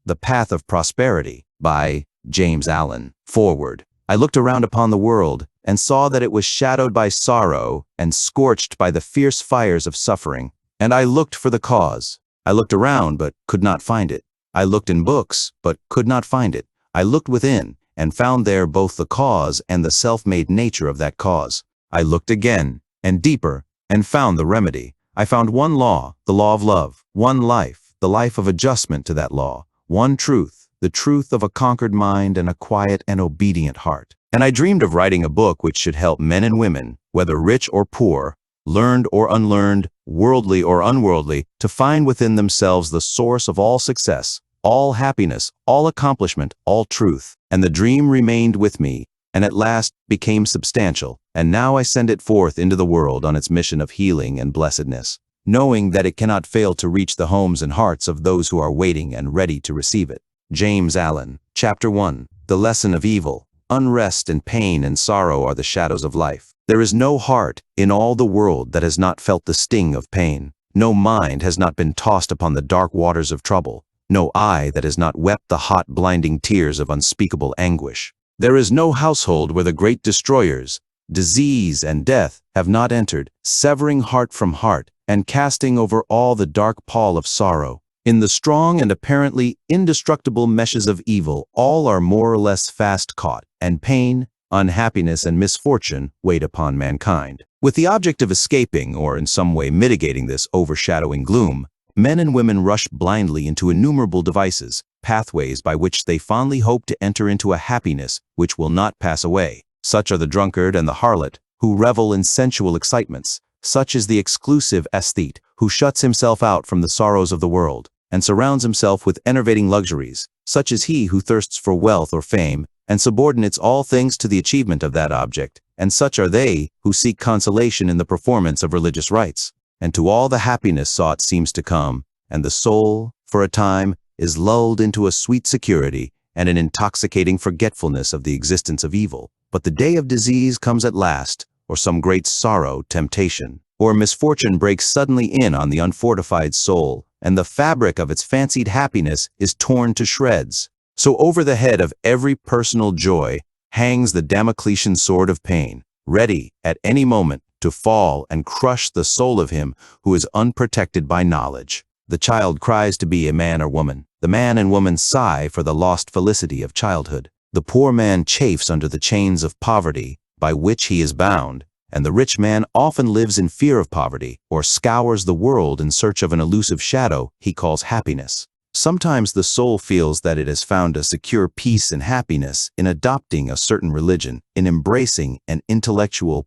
The Path of Prosperity by James Allen. Foreword. I looked around upon the world and saw that it was shadowed by sorrow and scorched by the fierce fires of suffering. And I looked for the cause. I looked around but could not find it. I looked in books but could not find it. I looked within and found there both the cause and the self-made nature of that cause. I looked again and deeper and found the remedy. I found one law, the law of love, one life, the life of adjustment to that law, one truth, the truth of a conquered mind and a quiet and obedient heart. And I dreamed of writing a book which should help men and women, whether rich or poor, learned or unlearned, worldly or unworldly, to find within themselves the source of all success, all happiness, all accomplishment, all truth. And the dream remained with me, and at last became substantial, and now I send it forth into the world on its mission of healing and blessedness, knowing that it cannot fail to reach the homes and hearts of those who are waiting and ready to receive it. James Allen. Chapter 1. The Lesson of Evil. Unrest and pain and sorrow are the shadows of life. There is no heart in all the world that has not felt the sting of pain. No mind has not been tossed upon the dark waters of trouble. No eye that has not wept the hot, blinding tears of unspeakable anguish. There is no household where the great destroyers, disease and death, have not entered, severing heart from heart and casting over all the dark pall of sorrow. In the strong and apparently indestructible meshes of evil, all are more or less fast caught, and pain, unhappiness, and misfortune wait upon mankind. With the object of escaping, or in some way mitigating this overshadowing gloom, men and women rush blindly into innumerable devices, pathways by which they fondly hope to enter into a happiness which will not pass away. Such are the drunkard and the harlot, who revel in sensual excitements. Such is the exclusive aesthete, who shuts himself out from the sorrows of the world, and surrounds himself with enervating luxuries. Such is he who thirsts for wealth or fame, and subordinates all things to the achievement of that object. And such are they who seek consolation in the performance of religious rites. And to all the happiness sought seems to come, and the soul, for a time, is lulled into a sweet security and an intoxicating forgetfulness of the existence of evil. But the day of disease comes at last, or some great sorrow, temptation, or misfortune breaks suddenly in on the unfortified soul, and the fabric of its fancied happiness is torn to shreds. So over the head of every personal joy hangs the Damocletian sword of pain, ready at any moment to fall and crush the soul of him who is unprotected by knowledge. The child cries to be a man or woman. The man and woman sigh for the lost felicity of childhood. The poor man chafes under the chains of poverty by which he is bound, and the rich man often lives in fear of poverty, or scours the world in search of an elusive shadow he calls happiness. Sometimes the soul feels that it has found a secure peace and happiness in adopting a certain religion, in embracing an intellectual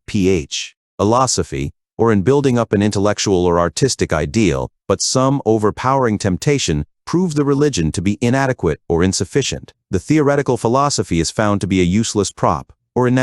philosophy, or in building up an intellectual or artistic ideal, but some overpowering temptation proves the religion to be inadequate or insufficient. The theoretical philosophy is found to be a useless prop, or in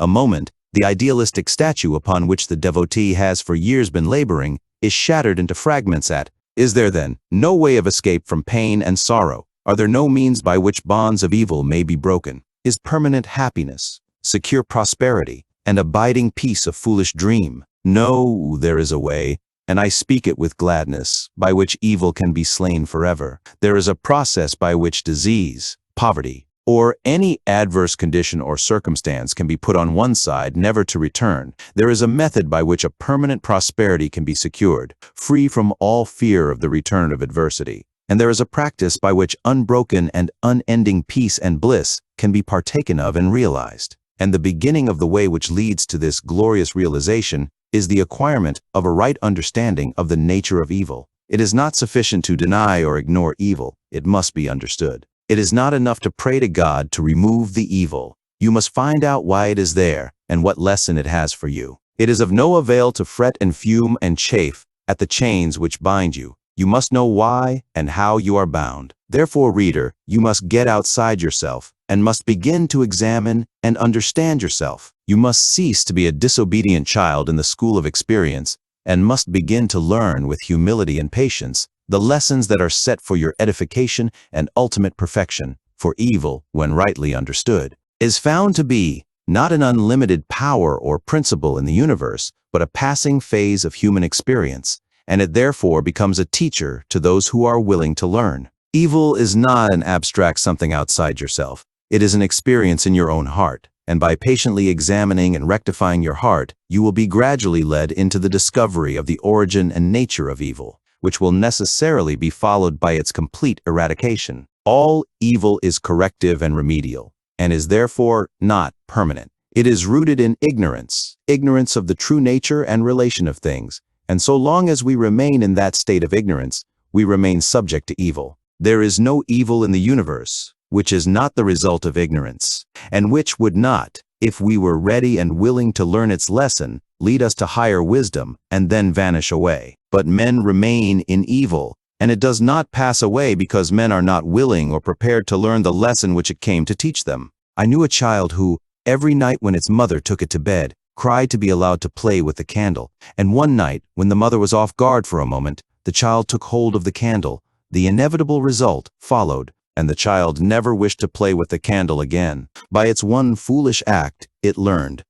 a moment, the idealistic statue upon which the devotee has for years been laboring is shattered into fragments at. Is there then no way of escape from pain and sorrow? Are there no means by which bonds of evil may be broken? Is permanent happiness, secure prosperity, and abiding peace a foolish dream? No, there is a way, and I speak it with gladness, by which evil can be slain forever. There is a process by which disease, poverty, or any adverse condition or circumstance can be put on one side, never to return. There is a method by which a permanent prosperity can be secured, free from all fear of the return of adversity. And there is a practice by which unbroken and unending peace and bliss can be partaken of and realized. And the beginning of the way which leads to this glorious realization is the acquirement of a right understanding of the nature of evil. It is not sufficient to deny or ignore evil. It must be understood. It is not enough to pray to God to remove the evil. You must find out why it is there and what lesson it has for you. It is of no avail to fret and fume and chafe at the chains which bind you. You must know why and how you are bound. Therefore, reader, you must get outside yourself and must begin to examine and understand yourself. You must cease to be a disobedient child in the school of experience and must begin to learn with humility and patience the lessons that are set for your edification and ultimate perfection. For evil, when rightly understood, is found to be not an unlimited power or principle in the universe, but a passing phase of human experience, and it therefore becomes a teacher to those who are willing to learn. Evil is not an abstract something outside yourself. It is an experience in your own heart, and by patiently examining and rectifying your heart, you will be gradually led into the discovery of the origin and nature of evil, which will necessarily be followed by its complete eradication. All evil is corrective and remedial, and is therefore not permanent. It is rooted in ignorance of the true nature and relation of things, and so long as we remain in that state of ignorance, we remain subject to evil. There is no evil in the universe which is not the result of ignorance, and which would not, if we were ready and willing to learn its lesson, lead us to higher wisdom and then vanish away. But men remain in evil, and it does not pass away because men are not willing or prepared to learn the lesson which it came to teach them. I knew a child who, every night when its mother took it to bed, cried to be allowed to play with the candle, and one night, when the mother was off guard for a moment, the child took hold of the candle. The inevitable result followed, and the child never wished to play with the candle again. By its one foolish act, it learned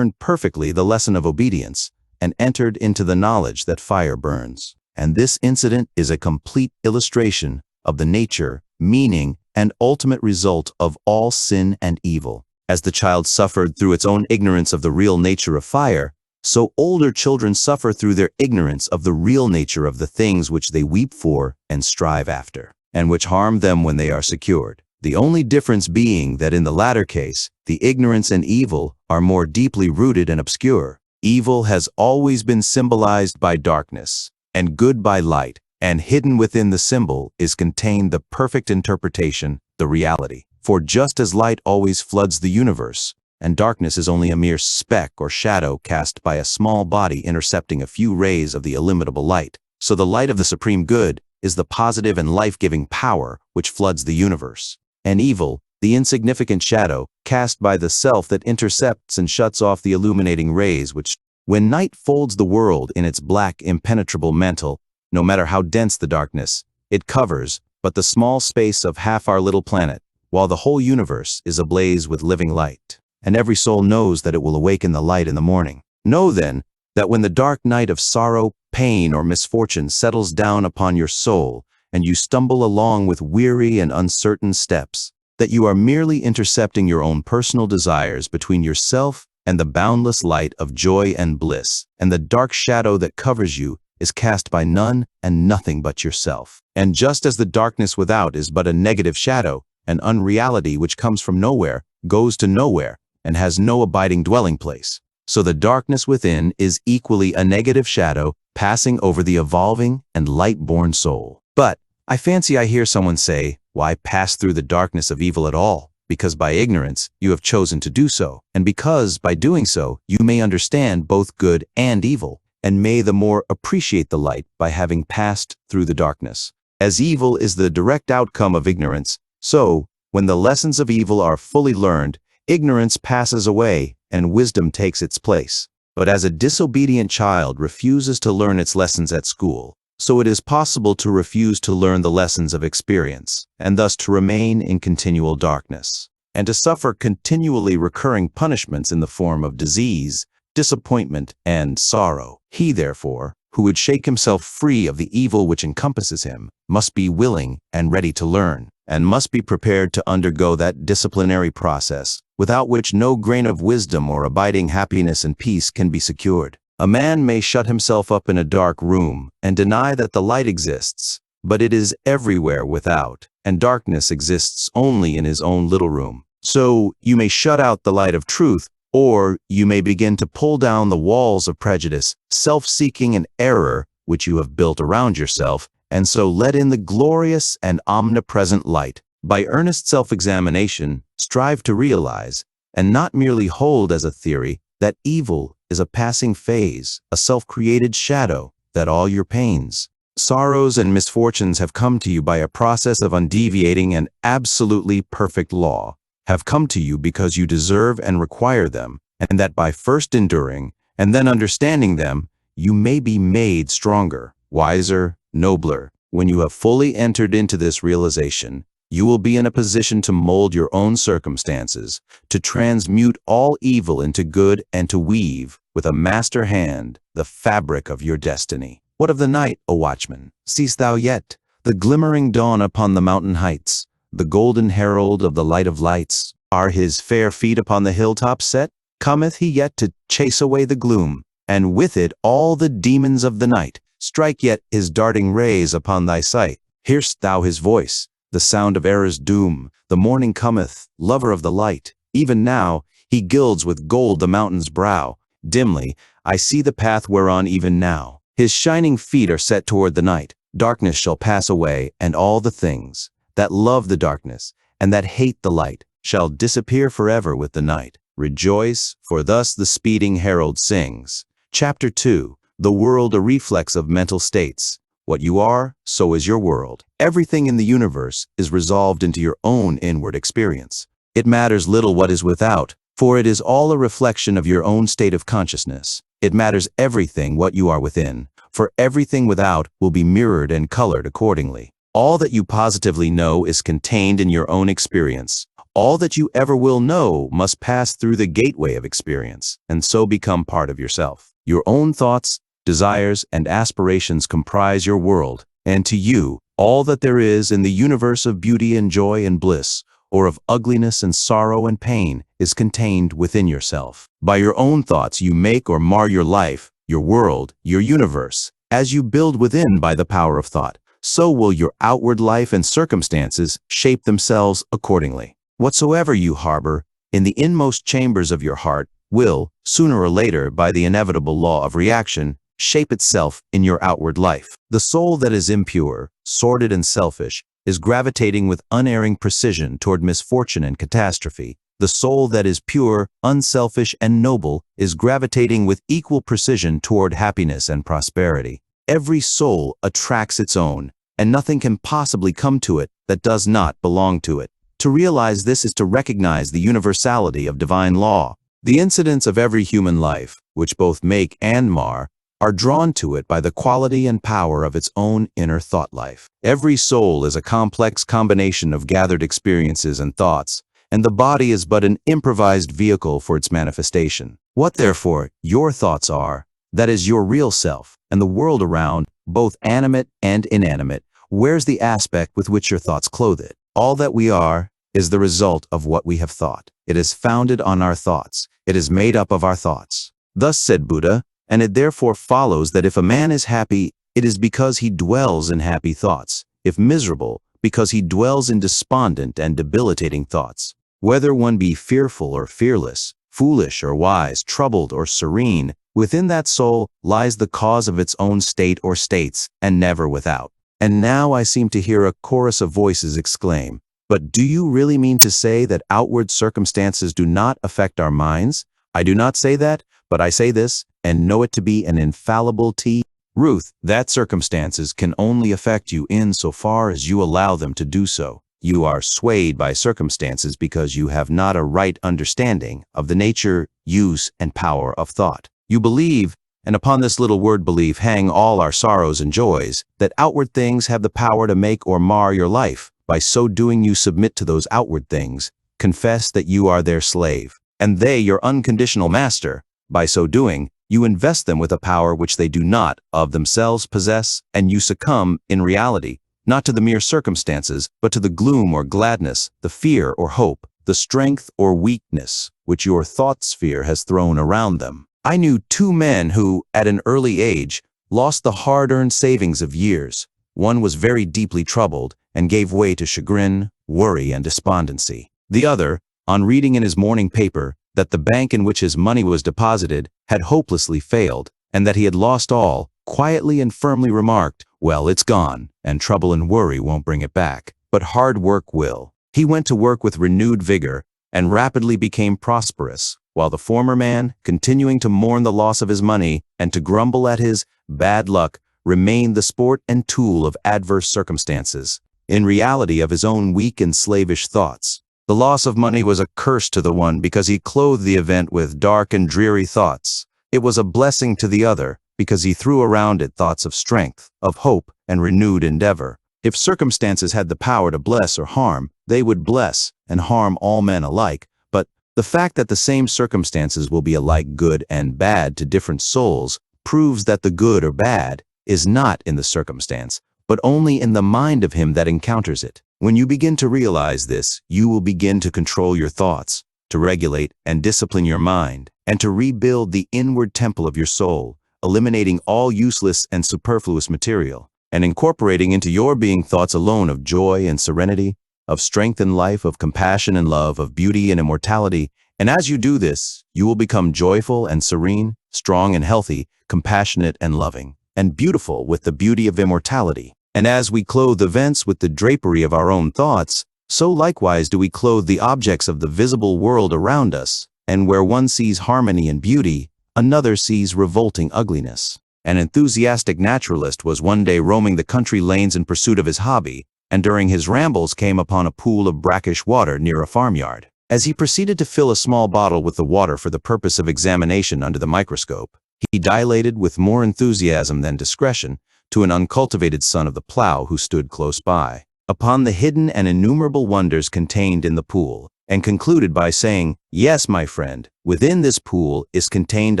perfectly the lesson of obedience, and entered into the knowledge that fire burns. And this incident is a complete illustration of the nature, meaning, and ultimate result of all sin and evil. As the child suffered through its own ignorance of the real nature of fire, so older children suffer through their ignorance of the real nature of the things which they weep for and strive after, and which harm them when they are secured. The only difference being that in the latter case, the ignorance and evil are more deeply rooted and obscure. Evil has always been symbolized by darkness, and good by light, and hidden within the symbol is contained the perfect interpretation, the reality. For just as light always floods the universe, and darkness is only a mere speck or shadow cast by a small body intercepting a few rays of the illimitable light, so the light of the supreme good is the positive and life-giving power which floods the universe. And evil, the insignificant shadow, cast by the self that intercepts and shuts off the illuminating rays which, when night folds the world in its black, impenetrable mantle, no matter how dense the darkness, it covers but the small space of half our little planet, while the whole universe is ablaze with living light. And every soul knows that it will awaken the light in the morning. Know then, that when the dark night of sorrow, pain, or misfortune settles down upon your soul, and you stumble along with weary and uncertain steps, that you are merely intercepting your own personal desires between yourself and the boundless light of joy and bliss, and the dark shadow that covers you is cast by none and nothing but yourself. And just as the darkness without is but a negative shadow, an unreality which comes from nowhere, goes to nowhere, and has no abiding dwelling place, so the darkness within is equally a negative shadow passing over the evolving and light-born soul. But I fancy I hear someone say, why pass through the darkness of evil at all? Because by ignorance you have chosen to do so, and because by doing so you may understand both good and evil, and may the more appreciate the light by having passed through the darkness. As evil is the direct outcome of ignorance, so, when the lessons of evil are fully learned, ignorance passes away and wisdom takes its place. But as a disobedient child refuses to learn its lessons at school, so it is possible to refuse to learn the lessons of experience, and thus to remain in continual darkness, and to suffer continually recurring punishments in the form of disease, disappointment, and sorrow. He, therefore, who would shake himself free of the evil which encompasses him, must be willing and ready to learn, and must be prepared to undergo that disciplinary process, without which no grain of wisdom or abiding happiness and peace can be secured. A man may shut himself up in a dark room and deny that the light exists, but it is everywhere without, and darkness exists only in his own little room. So you may shut out the light of truth, or you may begin to pull down the walls of prejudice, self-seeking, and error which you have built around yourself, and so let in the glorious and omnipresent light. By earnest self-examination, strive to realize, and not merely hold as a theory, that evil is a passing phase, a self-created shadow, that all your pains, sorrows, and misfortunes have come to you by a process of undeviating and absolutely perfect law, have come to you because you deserve and require them, and that by first enduring and then understanding them, you may be made stronger, wiser, nobler. When you have fully entered into this realization, you will be in a position to mold your own circumstances, to transmute all evil into good, and to weave, with a master hand, the fabric of your destiny. What of the night, O watchman? Seest thou yet? The glimmering dawn upon the mountain heights, the golden herald of the light of lights, are his fair feet upon the hilltop set? Cometh he yet to chase away the gloom, and with it all the demons of the night? Strike yet his darting rays upon thy sight. Hear'st thou his voice, the sound of error's doom? The morning cometh, lover of the light. Even now he gilds with gold the mountain's brow. Dimly I see the path whereon even now his shining feet are set toward the night. Darkness shall pass away, and all the things that love the darkness and that hate the light shall disappear forever with the night. Rejoice, for thus the speeding herald sings. Chapter 2. The world a reflex of mental states. What you are, so is your world. Everything in the universe is resolved into your own inward experience. It matters little what is without, for it is all a reflection of your own state of consciousness. It matters everything what you are within, for everything without will be mirrored and colored accordingly. All that you positively know is contained in your own experience. All that you ever will know must pass through the gateway of experience, and so become part of yourself. Your own thoughts, desires, and aspirations comprise your world, and to you, all that there is in the universe of beauty and joy and bliss, or of ugliness and sorrow and pain, is contained within yourself. By your own thoughts you make or mar your life, your world, your universe. As you build within by the power of thought, so will your outward life and circumstances shape themselves accordingly. Whatsoever you harbor in the inmost chambers of your heart will, sooner or later, by the inevitable law of reaction, shape itself in your outward life. The soul that is impure, sordid, and selfish is gravitating with unerring precision toward misfortune and catastrophe. The soul that is pure, unselfish, and noble is gravitating with equal precision toward happiness and prosperity. Every soul attracts its own, and nothing can possibly come to it that does not belong to it. To realize this is to recognize the universality of divine law. The incidents of every human life, which both make and mar, are drawn to it by the quality and power of its own inner thought life. Every soul is a complex combination of gathered experiences and thoughts, and the body is but an improvised vehicle for its manifestation. What, therefore, your thoughts are, that is your real self, and the world around, both animate and inanimate, wears the aspect with which your thoughts clothe it. All that we are is the result of what we have thought. It is founded on our thoughts. It is made up of our thoughts. Thus said Buddha, and it therefore follows that if a man is happy, it is because he dwells in happy thoughts. If miserable, because he dwells in despondent and debilitating thoughts. Whether one be fearful or fearless, foolish or wise, troubled or serene, within that soul lies the cause of its own state or states, and never without. And now I seem to hear a chorus of voices exclaim, "But do you really mean to say that outward circumstances do not affect our minds?" I do not say that, but I say this, and know it to be an infallible truth, that circumstances can only affect you in so far as you allow them to do so. You are swayed by circumstances because you have not a right understanding of the nature, use, and power of thought. You believe, and upon this little word belief hang all our sorrows and joys, that outward things have the power to make or mar your life. By so doing you submit to those outward things, confess that you are their slave, and they your unconditional master. By so doing, you invest them with a power which they do not of themselves possess, and you succumb, in reality, not to the mere circumstances, but to the gloom or gladness, the fear or hope, the strength or weakness, which your thought sphere has thrown around them. I knew two men who, at an early age, lost the hard-earned savings of years. One was very deeply troubled, and gave way to chagrin, worry, and despondency. The other, on reading in his morning paper that the bank in which his money was deposited had hopelessly failed, and that he had lost all, quietly and firmly remarked, "Well, it's gone, and trouble and worry won't bring it back, but hard work will." He went to work with renewed vigor, and rapidly became prosperous, while the former man, continuing to mourn the loss of his money, and to grumble at his bad luck, remained the sport and tool of adverse circumstances, in reality of his own weak and slavish thoughts. The loss of money was a curse to the one because he clothed the event with dark and dreary thoughts. It was a blessing to the other because he threw around it thoughts of strength, of hope, and renewed endeavor. If circumstances had the power to bless or harm, they would bless and harm all men alike, but the fact that the same circumstances will be alike good and bad to different souls proves that the good or bad is not in the circumstance, but only in the mind of him that encounters it. When you begin to realize this, you will begin to control your thoughts, to regulate and discipline your mind, and to rebuild the inward temple of your soul, eliminating all useless and superfluous material, and incorporating into your being thoughts alone of joy and serenity, of strength and life, of compassion and love, of beauty and immortality. And as you do this, you will become joyful and serene, strong and healthy, compassionate and loving, and beautiful with the beauty of immortality. And as we clothe events with the drapery of our own thoughts, so likewise do we clothe the objects of the visible world around us, and where one sees harmony and beauty, another sees revolting ugliness. An enthusiastic naturalist was one day roaming the country lanes in pursuit of his hobby, and during his rambles came upon a pool of brackish water near a farmyard. As he proceeded to fill a small bottle with the water for the purpose of examination under the microscope, he dilated with more enthusiasm than discretion to an uncultivated son of the plow who stood close by, upon the hidden and innumerable wonders contained in the pool, and concluded by saying, "Yes, my friend, within this pool is contained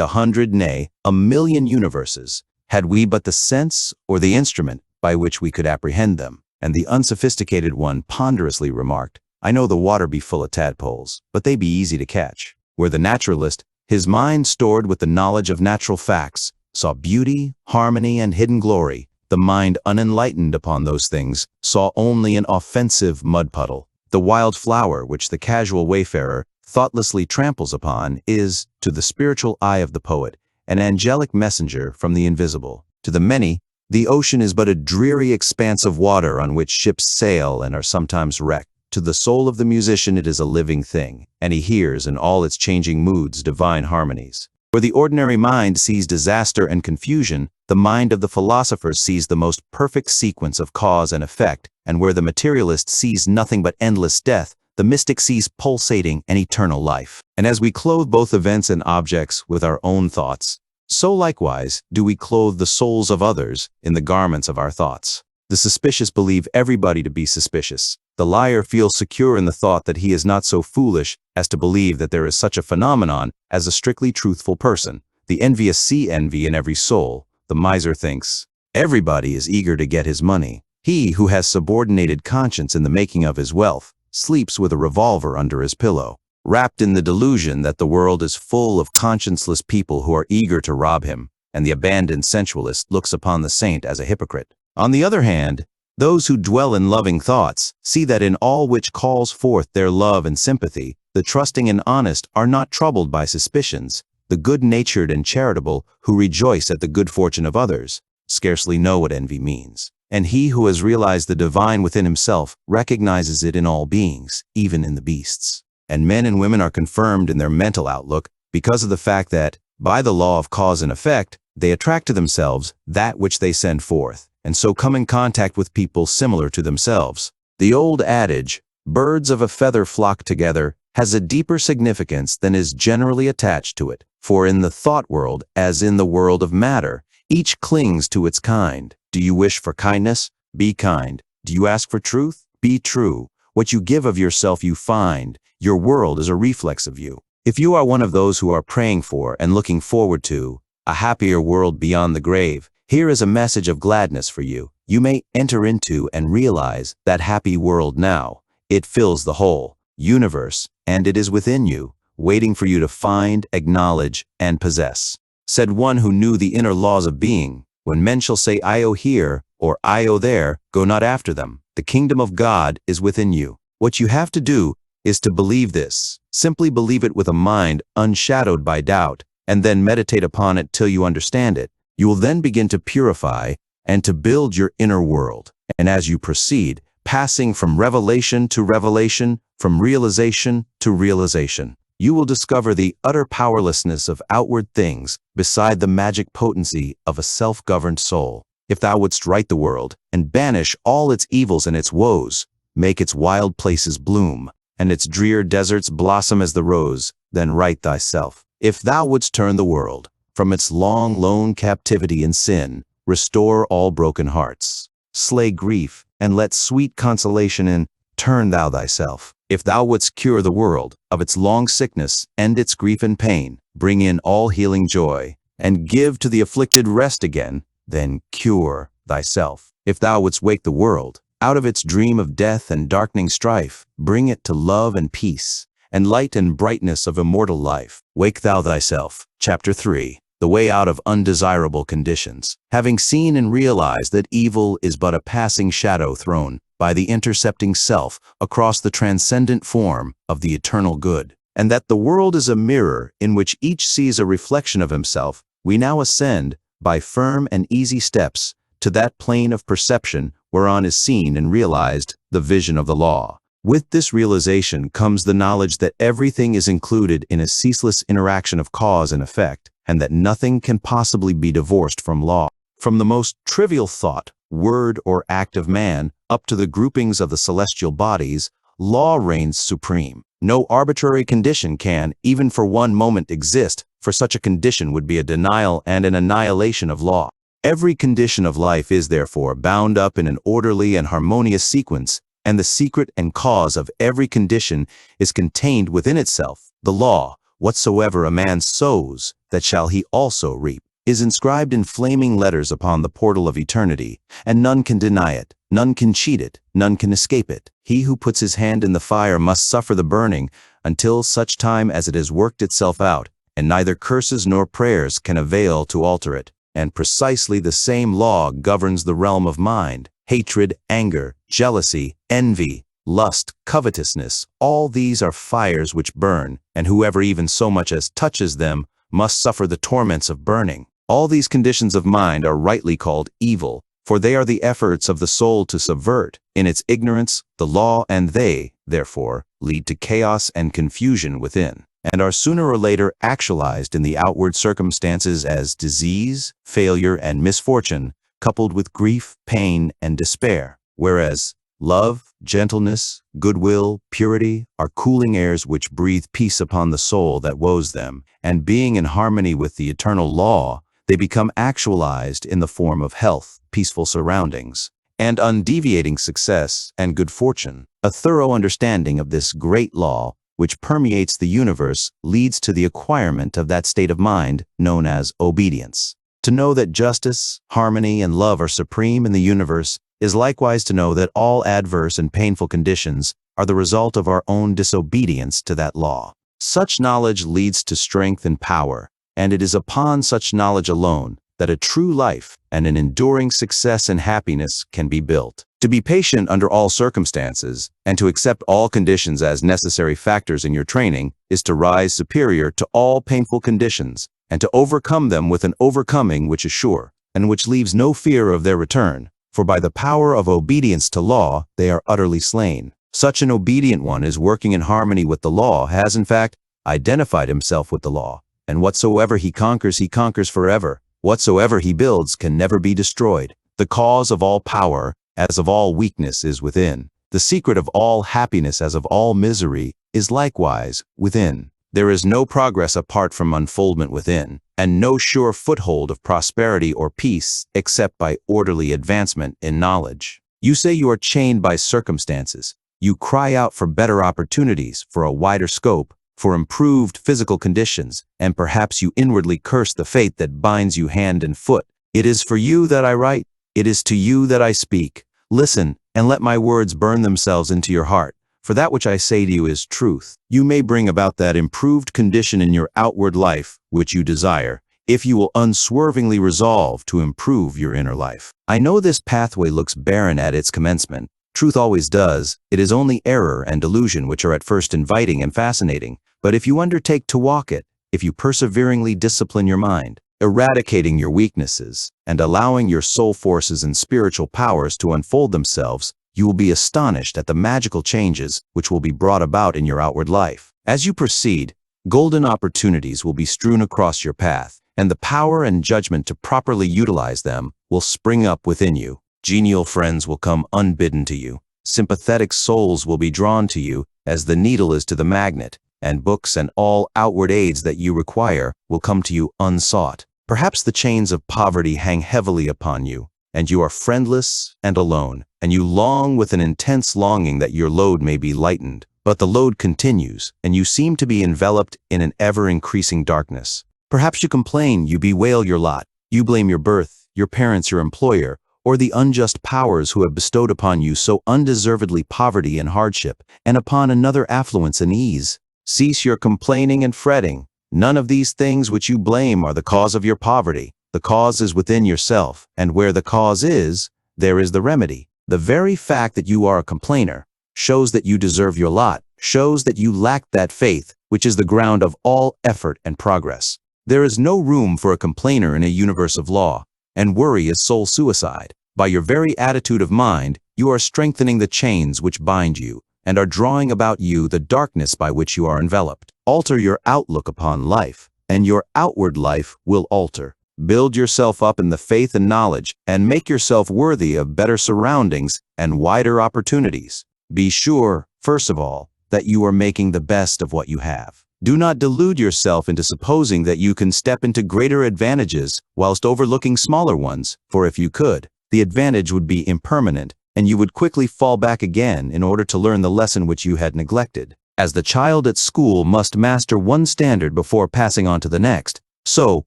100, nay, 1,000,000 universes, had we but the sense or the instrument by which we could apprehend them." And the unsophisticated one ponderously remarked, "I know the water be full of tadpoles, but they be easy to catch." Where the naturalist, his mind stored with the knowledge of natural facts, saw beauty, harmony, and hidden glory, the mind unenlightened upon those things saw only an offensive mud puddle. The wild flower which the casual wayfarer thoughtlessly tramples upon is, to the spiritual eye of the poet, an angelic messenger from the invisible. To the many, the ocean is but a dreary expanse of water on which ships sail and are sometimes wrecked. To the soul of the musician it is a living thing, and he hears in all its changing moods divine harmonies. Where the ordinary mind sees disaster and confusion, the mind of the philosopher sees the most perfect sequence of cause and effect, and where the materialist sees nothing but endless death, the mystic sees pulsating and eternal life. And as we clothe both events and objects with our own thoughts, so likewise do we clothe the souls of others in the garments of our thoughts. The suspicious believe everybody to be suspicious. The liar feels secure in the thought that he is not so foolish as to believe that there is such a phenomenon as a strictly truthful person. The envious see envy in every soul. The miser thinks, everybody is eager to get his money. He who has subordinated conscience in the making of his wealth sleeps with a revolver under his pillow, wrapped in the delusion that the world is full of conscienceless people who are eager to rob him, and the abandoned sensualist looks upon the saint as a hypocrite. On the other hand, those who dwell in loving thoughts see that in all which calls forth their love and sympathy, the trusting and honest are not troubled by suspicions. The good-natured and charitable who rejoice at the good fortune of others scarcely know what envy means. And he who has realized the divine within himself recognizes it in all beings, even in the beasts. And men and women are confirmed in their mental outlook because of the fact that, by the law of cause and effect, they attract to themselves that which they send forth, and so come in contact with people similar to themselves. The old adage, "Birds of a feather flock together," has a deeper significance than is generally attached to it. For in the thought world, as in the world of matter, each clings to its kind. Do you wish for kindness? Be kind. Do you ask for truth? Be true. What you give of yourself you find. Your world is a reflex of you. If you are one of those who are praying for and looking forward to a happier world beyond the grave, here is a message of gladness for you. You may enter into and realize that happy world now. It fills the whole universe, and it is within you, waiting for you to find, acknowledge, and possess. Said one who knew the inner laws of being, "When men shall say, 'I-O here,' or 'I-O there,' go not after them. The kingdom of God is within you." What you have to do is to believe this. Simply believe it with a mind unshadowed by doubt, and then meditate upon it till you understand it. You will then begin to purify and to build your inner world. And as you proceed, passing from revelation to revelation, from realization to realization, you will discover the utter powerlessness of outward things beside the magic potency of a self-governed soul. If thou wouldst right the world and banish all its evils and its woes, make its wild places bloom, and its drear deserts blossom as the rose, then right thyself. If thou wouldst turn the world from its long, lone captivity in sin, restore all broken hearts, slay grief, and let sweet consolation in, turn thou thyself. If thou wouldst cure the world of its long sickness, end its grief and pain, bring in all healing joy, and give to the afflicted rest again, then cure thyself. If thou wouldst wake the world, out of its dream of death and darkening strife, bring it to love and peace, and light and brightness of immortal life. Wake thou thyself. Chapter 3. The way out of undesirable conditions. Having seen and realized that evil is but a passing shadow thrown by the intercepting self across the transcendent form of the eternal good, and that the world is a mirror in which each sees a reflection of himself, we now ascend, by firm and easy steps, to that plane of perception whereon is seen and realized the vision of the law. With this realization comes the knowledge that everything is included in a ceaseless interaction of cause and effect, and that nothing can possibly be divorced from law. From the most trivial thought, word, or act of man, up to the groupings of the celestial bodies, law reigns supreme. No arbitrary condition can, even for one moment, exist, for such a condition would be a denial and an annihilation of law. Every condition of life is therefore bound up in an orderly and harmonious sequence, and the secret and cause of every condition is contained within itself. The law, whatsoever a man sows, that shall he also reap, is inscribed in flaming letters upon the portal of eternity, and none can deny it, none can cheat it, none can escape it. He who puts his hand in the fire must suffer the burning until such time as it has worked itself out, and neither curses nor prayers can avail to alter it. And precisely the same law governs the realm of mind. Hatred, anger, jealousy, envy, lust, covetousness, all these are fires which burn, and whoever even so much as touches them must suffer the torments of burning. All these conditions of mind are rightly called evil, for they are the efforts of the soul to subvert, in its ignorance, the law, and they, therefore, lead to chaos and confusion within, and are sooner or later actualized in the outward circumstances as disease, failure, and misfortune, coupled with grief, pain, and despair. Whereas love, gentleness, goodwill, purity are cooling airs which breathe peace upon the soul that woes them, and being in harmony with the eternal law, they become actualized in the form of health, peaceful surroundings, and undeviating success and good fortune. A thorough understanding of this great law, which permeates the universe, leads to the acquirement of that state of mind known as obedience. To know that justice, harmony, and love are supreme in the universe is likewise to know that all adverse and painful conditions are the result of our own disobedience to that law. Such knowledge leads to strength and power, and it is upon such knowledge alone that a true life and an enduring success and happiness can be built. To be patient under all circumstances and to accept all conditions as necessary factors in your training is to rise superior to all painful conditions and to overcome them with an overcoming which is sure and which leaves no fear of their return, for by the power of obedience to law they are utterly slain. Such an obedient one is working in harmony with the law, has in fact identified himself with the law, and whatsoever he conquers forever. Whatsoever he builds can never be destroyed. The cause of all power, as of all weakness, is within. The secret of all happiness, as of all misery, is likewise within. There is no progress apart from unfoldment within, and no sure foothold of prosperity or peace except by orderly advancement in knowledge. You say you are chained by circumstances. You cry out for better opportunities, for a wider scope, for improved physical conditions, and perhaps you inwardly curse the fate that binds you hand and foot. It is for you that I write. It is to you that I speak. Listen, and let my words burn themselves into your heart, for that which I say to you is truth. You may bring about that improved condition in your outward life which you desire, if you will unswervingly resolve to improve your inner life. I know this pathway looks barren at its commencement. Truth always does. It is only error and delusion which are at first inviting and fascinating. But if you undertake to walk it, if you perseveringly discipline your mind, eradicating your weaknesses, and allowing your soul forces and spiritual powers to unfold themselves, you will be astonished at the magical changes which will be brought about in your outward life. As you proceed, golden opportunities will be strewn across your path, and the power and judgment to properly utilize them will spring up within you. Genial friends will come unbidden to you. Sympathetic souls will be drawn to you as the needle is to the magnet, and books and all outward aids that you require will come to you unsought. Perhaps the chains of poverty hang heavily upon you, and you are friendless and alone, and you long with an intense longing that your load may be lightened. But the load continues, and you seem to be enveloped in an ever-increasing darkness. Perhaps you complain, you bewail your lot, you blame your birth, your parents, your employer, or the unjust powers who have bestowed upon you so undeservedly poverty and hardship, and upon another affluence and ease. Cease your complaining and fretting. None of these things which you blame are the cause of your poverty. The cause is within yourself, and where the cause is, there is the remedy. The very fact that you are a complainer shows that you deserve your lot, shows that you lack that faith, which is the ground of all effort and progress. There is no room for a complainer in a universe of law, and worry is soul suicide. By your very attitude of mind, you are strengthening the chains which bind you, and are drawing about you the darkness by which you are enveloped. Alter your outlook upon life, and your outward life will alter. Build yourself up in the faith and knowledge, and make yourself worthy of better surroundings and wider opportunities. Be sure, first of all, that you are making the best of what you have. Do not delude yourself into supposing that you can step into greater advantages whilst overlooking smaller ones, for if you could, the advantage would be impermanent, and you would quickly fall back again in order to learn the lesson which you had neglected. As the child at school must master one standard before passing on to the next, so,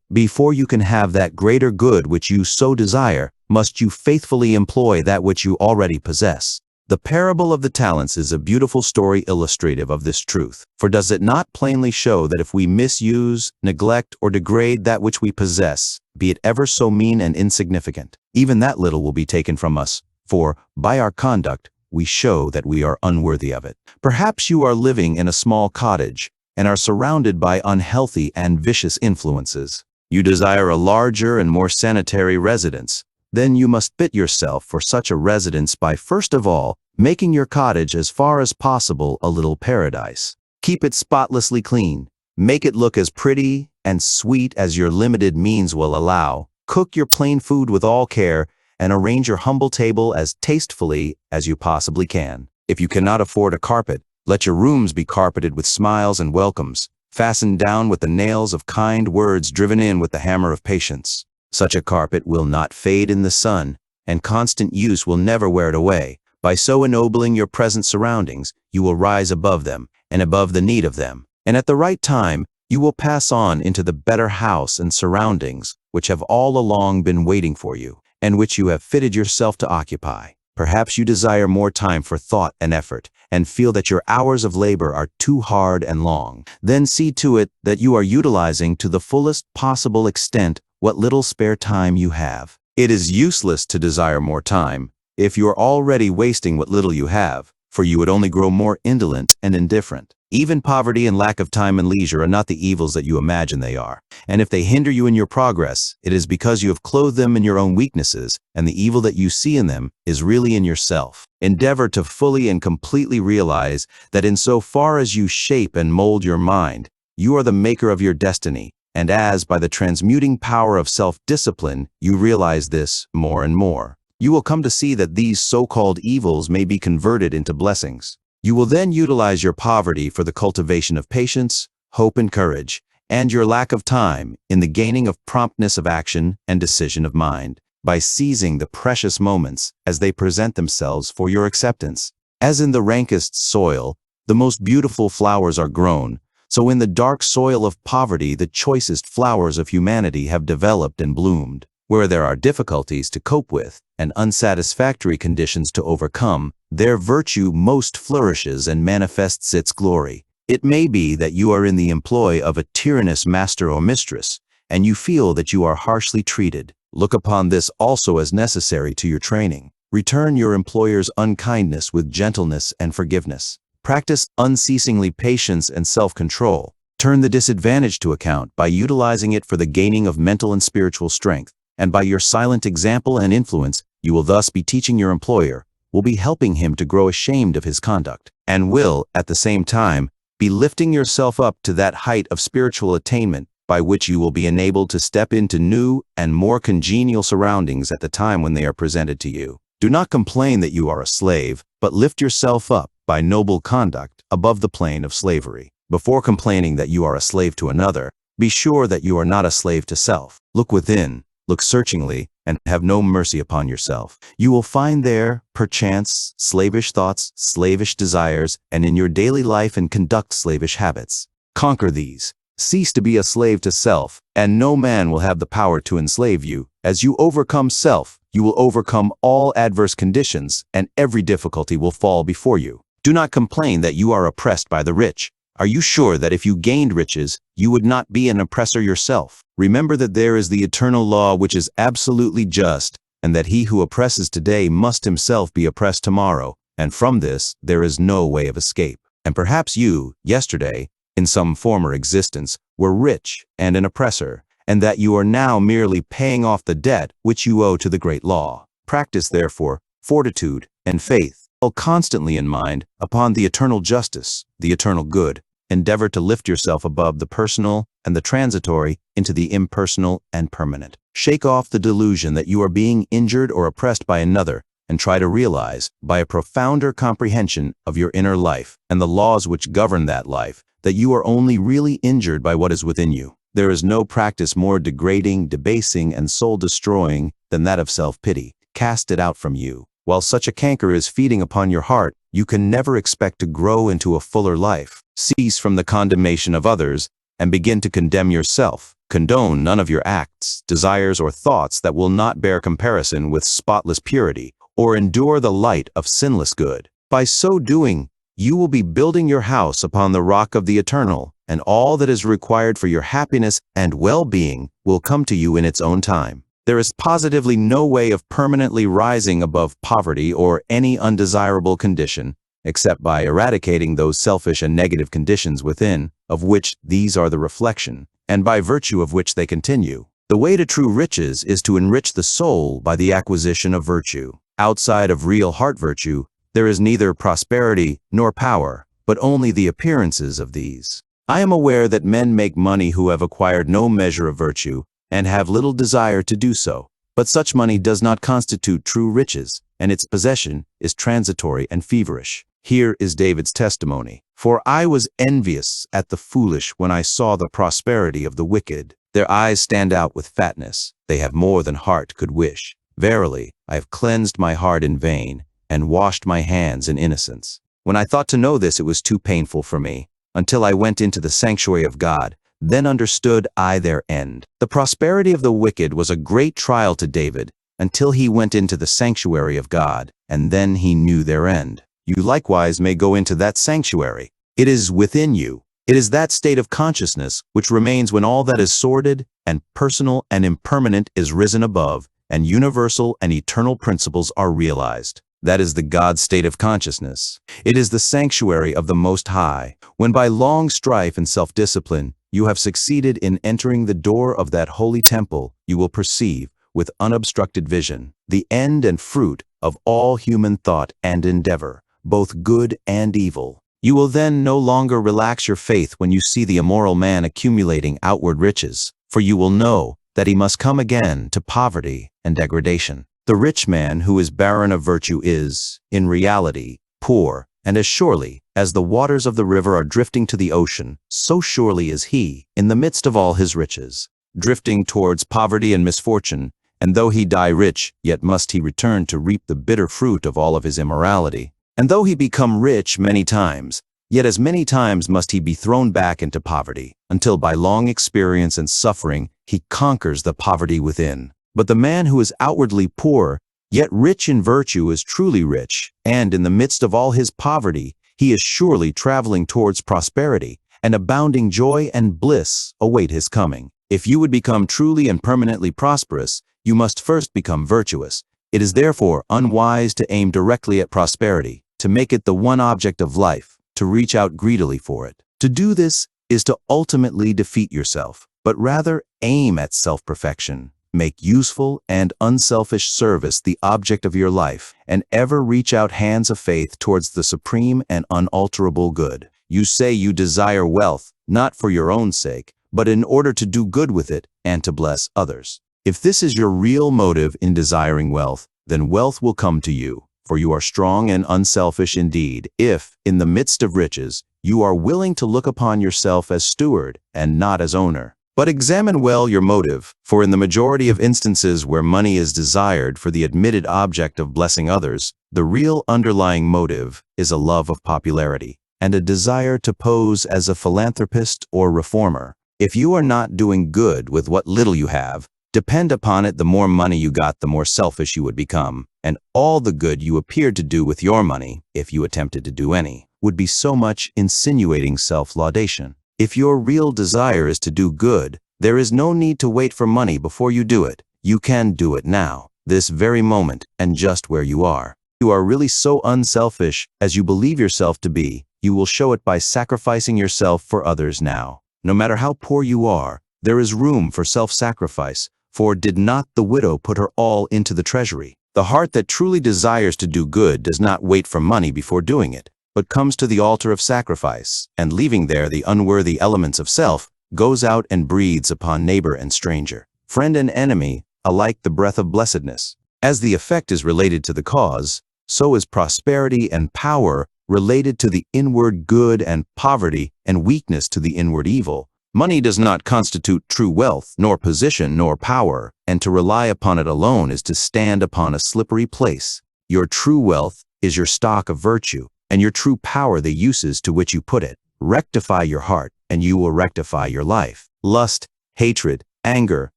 before you can have that greater good which you so desire, must you faithfully employ that which you already possess. The parable of the talents is a beautiful story illustrative of this truth, for does it not plainly show that if we misuse, neglect, or degrade that which we possess, be it ever so mean and insignificant, even that little will be taken from us, for, by our conduct, we show that we are unworthy of it. Perhaps you are living in a small cottage, and are surrounded by unhealthy and vicious influences. You desire a larger and more sanitary residence. Then you must fit yourself for such a residence by first of all making your cottage as far as possible a little paradise. Keep it spotlessly clean. Make it look as pretty and sweet as your limited means will allow. Cook your plain food with all care and arrange your humble table as tastefully as you possibly can. If you cannot afford a carpet, let your rooms be carpeted with smiles and welcomes, fastened down with the nails of kind words driven in with the hammer of patience. Such a carpet will not fade in the sun, and constant use will never wear it away. By so ennobling your present surroundings, you will rise above them, and above the need of them. And at the right time, you will pass on into the better house and surroundings, which have all along been waiting for you, and which you have fitted yourself to occupy. Perhaps you desire more time for thought and effort, and feel that your hours of labor are too hard and long. Then see to it that you are utilizing to the fullest possible extent what little spare time you have. It is useless to desire more time if you are already wasting what little you have, for you would only grow more indolent and indifferent. Even poverty and lack of time and leisure are not the evils that you imagine they are. And if they hinder you in your progress, it is because you have clothed them in your own weaknesses, and the evil that you see in them is really in yourself. Endeavor to fully and completely realize that in so far as you shape and mold your mind, you are the maker of your destiny, and as, by the transmuting power of self-discipline, you realize this more and more, you will come to see that these so-called evils may be converted into blessings. You will then utilize your poverty for the cultivation of patience, hope, and courage, and your lack of time in the gaining of promptness of action and decision of mind, by seizing the precious moments as they present themselves for your acceptance. As in the rankest soil, the most beautiful flowers are grown, so in the dark soil of poverty the choicest flowers of humanity have developed and bloomed. Where there are difficulties to cope with and unsatisfactory conditions to overcome, there virtue most flourishes and manifests its glory. It may be that you are in the employ of a tyrannous master or mistress, and you feel that you are harshly treated. Look upon this also as necessary to your training. Return your employer's unkindness with gentleness and forgiveness. Practice unceasingly patience and self-control. Turn the disadvantage to account by utilizing it for the gaining of mental and spiritual strength. And by your silent example and influence, you will thus be teaching your employer, will be helping him to grow ashamed of his conduct, and will, at the same time, be lifting yourself up to that height of spiritual attainment by which you will be enabled to step into new and more congenial surroundings at the time when they are presented to you. Do not complain that you are a slave, but lift yourself up by noble conduct above the plane of slavery. Before complaining that you are a slave to another, be sure that you are not a slave to self. Look within. Look searchingly, and have no mercy upon yourself. You will find there, perchance, slavish thoughts, slavish desires, and in your daily life and conduct slavish habits. Conquer these, Cease to be a slave to self, and no man will have the power to enslave you. As you overcome self, you will overcome all adverse conditions, and every difficulty will fall before you. Do not complain that you are oppressed by the rich. Are you sure that if you gained riches, you would not be an oppressor yourself? Remember that there is the eternal law which is absolutely just, and that he who oppresses today must himself be oppressed tomorrow, and from this there is no way of escape. And perhaps you, yesterday, in some former existence, were rich and an oppressor, and that you are now merely paying off the debt which you owe to the great law. Practice, therefore, fortitude and faith, all constantly in mind upon the eternal justice, the eternal good. Endeavor to lift yourself above the personal and the transitory into the impersonal and permanent. Shake off the delusion that you are being injured or oppressed by another, and try to realize, by a profounder comprehension of your inner life and the laws which govern that life, that you are only really injured by what is within you. There is no practice more degrading, debasing, and soul-destroying than that of self-pity. Cast it out from you. While such a canker is feeding upon your heart, you can never expect to grow into a fuller life. Cease from the condemnation of others and begin to condemn yourself. Condone none of your acts, desires, or thoughts that will not bear comparison with spotless purity or endure the light of sinless good. By so doing, you will be building your house upon the rock of the eternal, and all that is required for your happiness and well-being will come to you in its own time. There is positively no way of permanently rising above poverty or any undesirable condition, except by eradicating those selfish and negative conditions within, of which these are the reflection, and by virtue of which they continue. The way to true riches is to enrich the soul by the acquisition of virtue. Outside of real heart virtue, there is neither prosperity nor power, but only the appearances of these. I am aware that men make money who have acquired no measure of virtue, and have little desire to do so. But such money does not constitute true riches, and its possession is transitory and feverish. Here is David's testimony. For I was envious at the foolish when I saw the prosperity of the wicked. Their eyes stand out with fatness. They have more than heart could wish. Verily, I have cleansed my heart in vain, and washed my hands in innocence. When I thought to know this, it was too painful for me, until I went into the sanctuary of God. Then understood I their end. The prosperity of the wicked was a great trial to David, until he went into the sanctuary of God, and then he knew their end. You likewise may go into that sanctuary. It is within you. It is that state of consciousness which remains when all that is sordid and personal and impermanent is risen above, and universal and eternal principles are realized. That is the God state of consciousness. It is the sanctuary of the Most High, when by long strife and self-discipline you have succeeded in entering the door of that holy temple, you will perceive, with unobstructed vision, the end and fruit of all human thought and endeavor, both good and evil. You will then no longer relax your faith when you see the immoral man accumulating outward riches, for you will know that he must come again to poverty and degradation. The rich man who is barren of virtue is, in reality, poor, and as surely as the waters of the river are drifting to the ocean, so surely is he, in the midst of all his riches, drifting towards poverty and misfortune, and though he die rich, yet must he return to reap the bitter fruit of all of his immorality. And though he become rich many times, yet as many times must he be thrown back into poverty, until by long experience and suffering he conquers the poverty within. But the man who is outwardly poor, yet rich in virtue, is truly rich, and in the midst of all his poverty, he is surely traveling towards prosperity, and abounding joy and bliss await his coming. If you would become truly and permanently prosperous, you must first become virtuous. It is therefore unwise to aim directly at prosperity, to make it the one object of life, to reach out greedily for it. To do this is to ultimately defeat yourself, but rather aim at self-perfection. Make useful and unselfish service the object of your life, and ever reach out hands of faith towards the supreme and unalterable good. You say you desire wealth, not for your own sake, but in order to do good with it and to bless others. If this is your real motive in desiring wealth, then wealth will come to you, for you are strong and unselfish indeed if, in the midst of riches, you are willing to look upon yourself as steward and not as owner. But examine well your motive, for in the majority of instances where money is desired for the admitted object of blessing others, the real underlying motive is a love of popularity and a desire to pose as a philanthropist or reformer. If you are not doing good with what little you have, depend upon it, the more money you got, the more selfish you would become, and all the good you appeared to do with your money, if you attempted to do any, would be so much insinuating self-laudation. If your real desire is to do good, there is no need to wait for money before you do it. You can do it now, this very moment, and just where you are. You are really so unselfish as you believe yourself to be. You will show it by sacrificing yourself for others now. No matter how poor you are, there is room for self-sacrifice, for did not the widow put her all into the treasury? The heart that truly desires to do good does not wait for money before doing it, but comes to the altar of sacrifice, and leaving there the unworthy elements of self, goes out and breathes upon neighbor and stranger, friend and enemy, alike the breath of blessedness. As the effect is related to the cause, so is prosperity and power related to the inward good, and poverty and weakness to the inward evil. Money does not constitute true wealth, nor position, nor power, and to rely upon it alone is to stand upon a slippery place. Your true wealth is your stock of virtue, and your true power the uses to which you put it. Rectify your heart, and you will rectify your life. Lust, hatred, anger,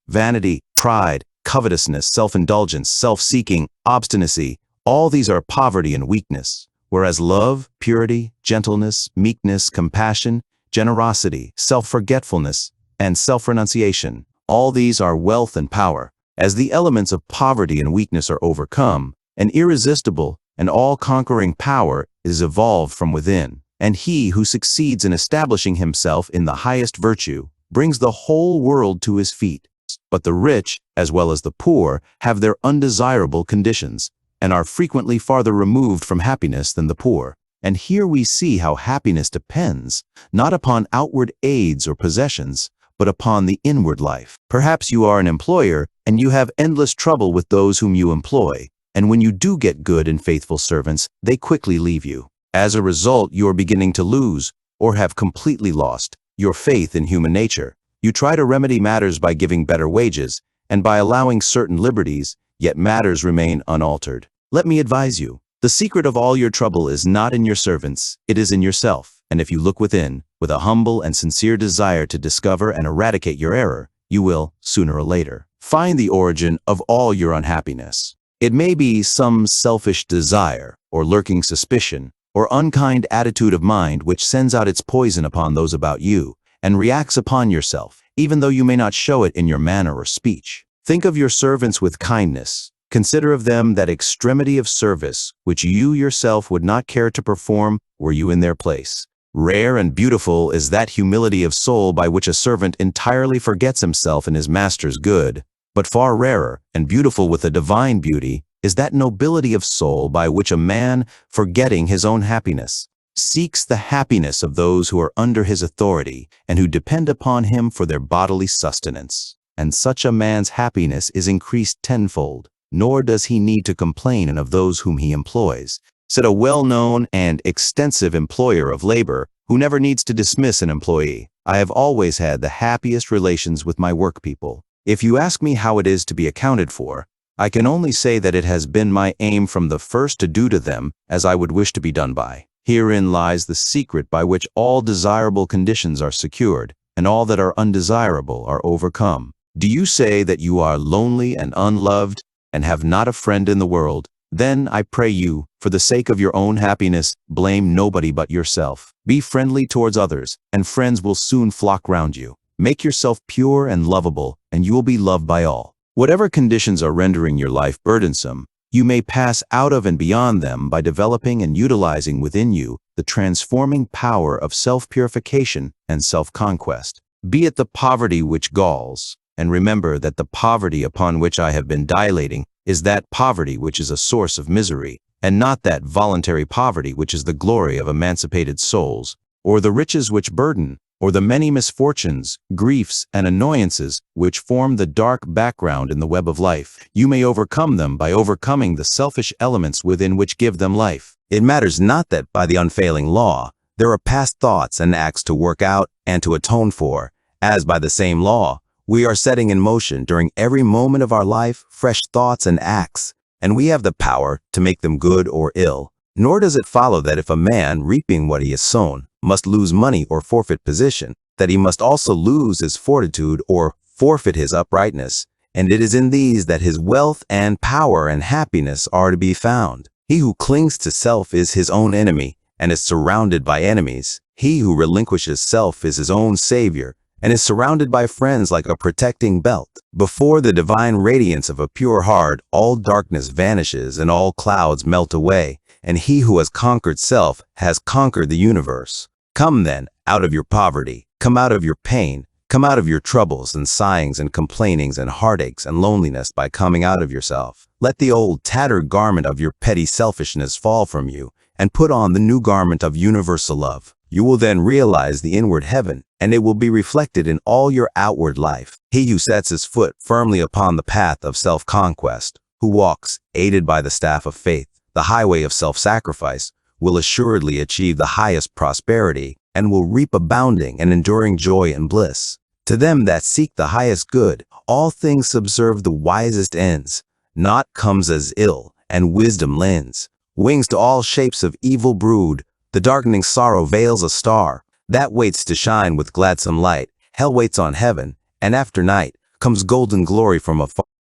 vanity, pride, covetousness, self-indulgence, self-seeking, obstinacy, all these are poverty and weakness, whereas love, purity, gentleness, meekness, compassion, generosity, self-forgetfulness, and self-renunciation, all these are wealth and power. As the elements of poverty and weakness are overcome, an irresistible and all-conquering power is evolved from within, and he who succeeds in establishing himself in the highest virtue brings the whole world to his feet. But the rich, as well as the poor, have their undesirable conditions, and are frequently farther removed from happiness than the poor. And here we see how happiness depends, not upon outward aids or possessions, but upon the inward life. Perhaps you are an employer, and you have endless trouble with those whom you employ, and when you do get good and faithful servants, they quickly leave you. As a result, you are beginning to lose, or have completely lost, your faith in human nature. You try to remedy matters by giving better wages, and by allowing certain liberties, yet matters remain unaltered. Let me advise you. The secret of all your trouble is not in your servants, it is in yourself. And if you look within, with a humble and sincere desire to discover and eradicate your error, you will, sooner or later, find the origin of all your unhappiness. It may be some selfish desire, or lurking suspicion, or unkind attitude of mind which sends out its poison upon those about you, and reacts upon yourself, even though you may not show it in your manner or speech. Think of your servants with kindness. Consider of them that extremity of service which you yourself would not care to perform were you in their place. Rare and beautiful is that humility of soul by which a servant entirely forgets himself in his master's good, but far rarer and beautiful with a divine beauty is that nobility of soul by which a man, forgetting his own happiness, seeks the happiness of those who are under his authority and who depend upon him for their bodily sustenance. And such a man's happiness is increased tenfold. Nor does he need to complain of those whom he employs, said a well-known and extensive employer of labor who never needs to dismiss an employee. I have always had the happiest relations with my work people. If you ask me how it is to be accounted for, I can only say that it has been my aim from the first to do to them as I would wish to be done by. Herein lies the secret by which all desirable conditions are secured, and all that are undesirable are overcome. Do you say that you are lonely and unloved, and have not a friend in the world? Then, I pray you, for the sake of your own happiness, blame nobody but yourself. Be friendly towards others, and friends will soon flock round you. Make yourself pure and lovable, and you will be loved by all. Whatever conditions are rendering your life burdensome, you may pass out of and beyond them by developing and utilizing within you the transforming power of self-purification and self-conquest. Be it the poverty which galls, and remember that the poverty upon which I have been dilating is that poverty which is a source of misery, and not that voluntary poverty which is the glory of emancipated souls, or the riches which burden, or the many misfortunes, griefs, and annoyances which form the dark background in the web of life. You may overcome them by overcoming the selfish elements within which give them life. It matters not that by the unfailing law, there are past thoughts and acts to work out and to atone for, as by the same law, we are setting in motion during every moment of our life fresh thoughts and acts, and we have the power to make them good or ill. Nor does it follow that if a man, reaping what he has sown, must lose money or forfeit position, that he must also lose his fortitude or forfeit his uprightness, and it is in these that his wealth and power and happiness are to be found. He who clings to self is his own enemy and is surrounded by enemies. He who relinquishes self is his own savior and is surrounded by friends like a protecting belt. Before the divine radiance of a pure heart, all darkness vanishes and all clouds melt away, and he who has conquered self has conquered the universe. Come then, out of your poverty, come out of your pain, come out of your troubles and sighings and complainings and heartaches and loneliness by coming out of yourself. Let the old tattered garment of your petty selfishness fall from you and put on the new garment of universal love. You will then realize the inward heaven, and it will be reflected in all your outward life. He who sets his foot firmly upon the path of self-conquest, who walks, aided by the staff of faith, the highway of self-sacrifice, will assuredly achieve the highest prosperity and will reap abounding and enduring joy and bliss. To them that seek the highest good, all things subserve the wisest ends. Naught comes as ill, and wisdom lends wings to all shapes of evil brood. The darkening sorrow veils a star that waits to shine with gladsome light. Hell waits on heaven, and after night comes golden glory from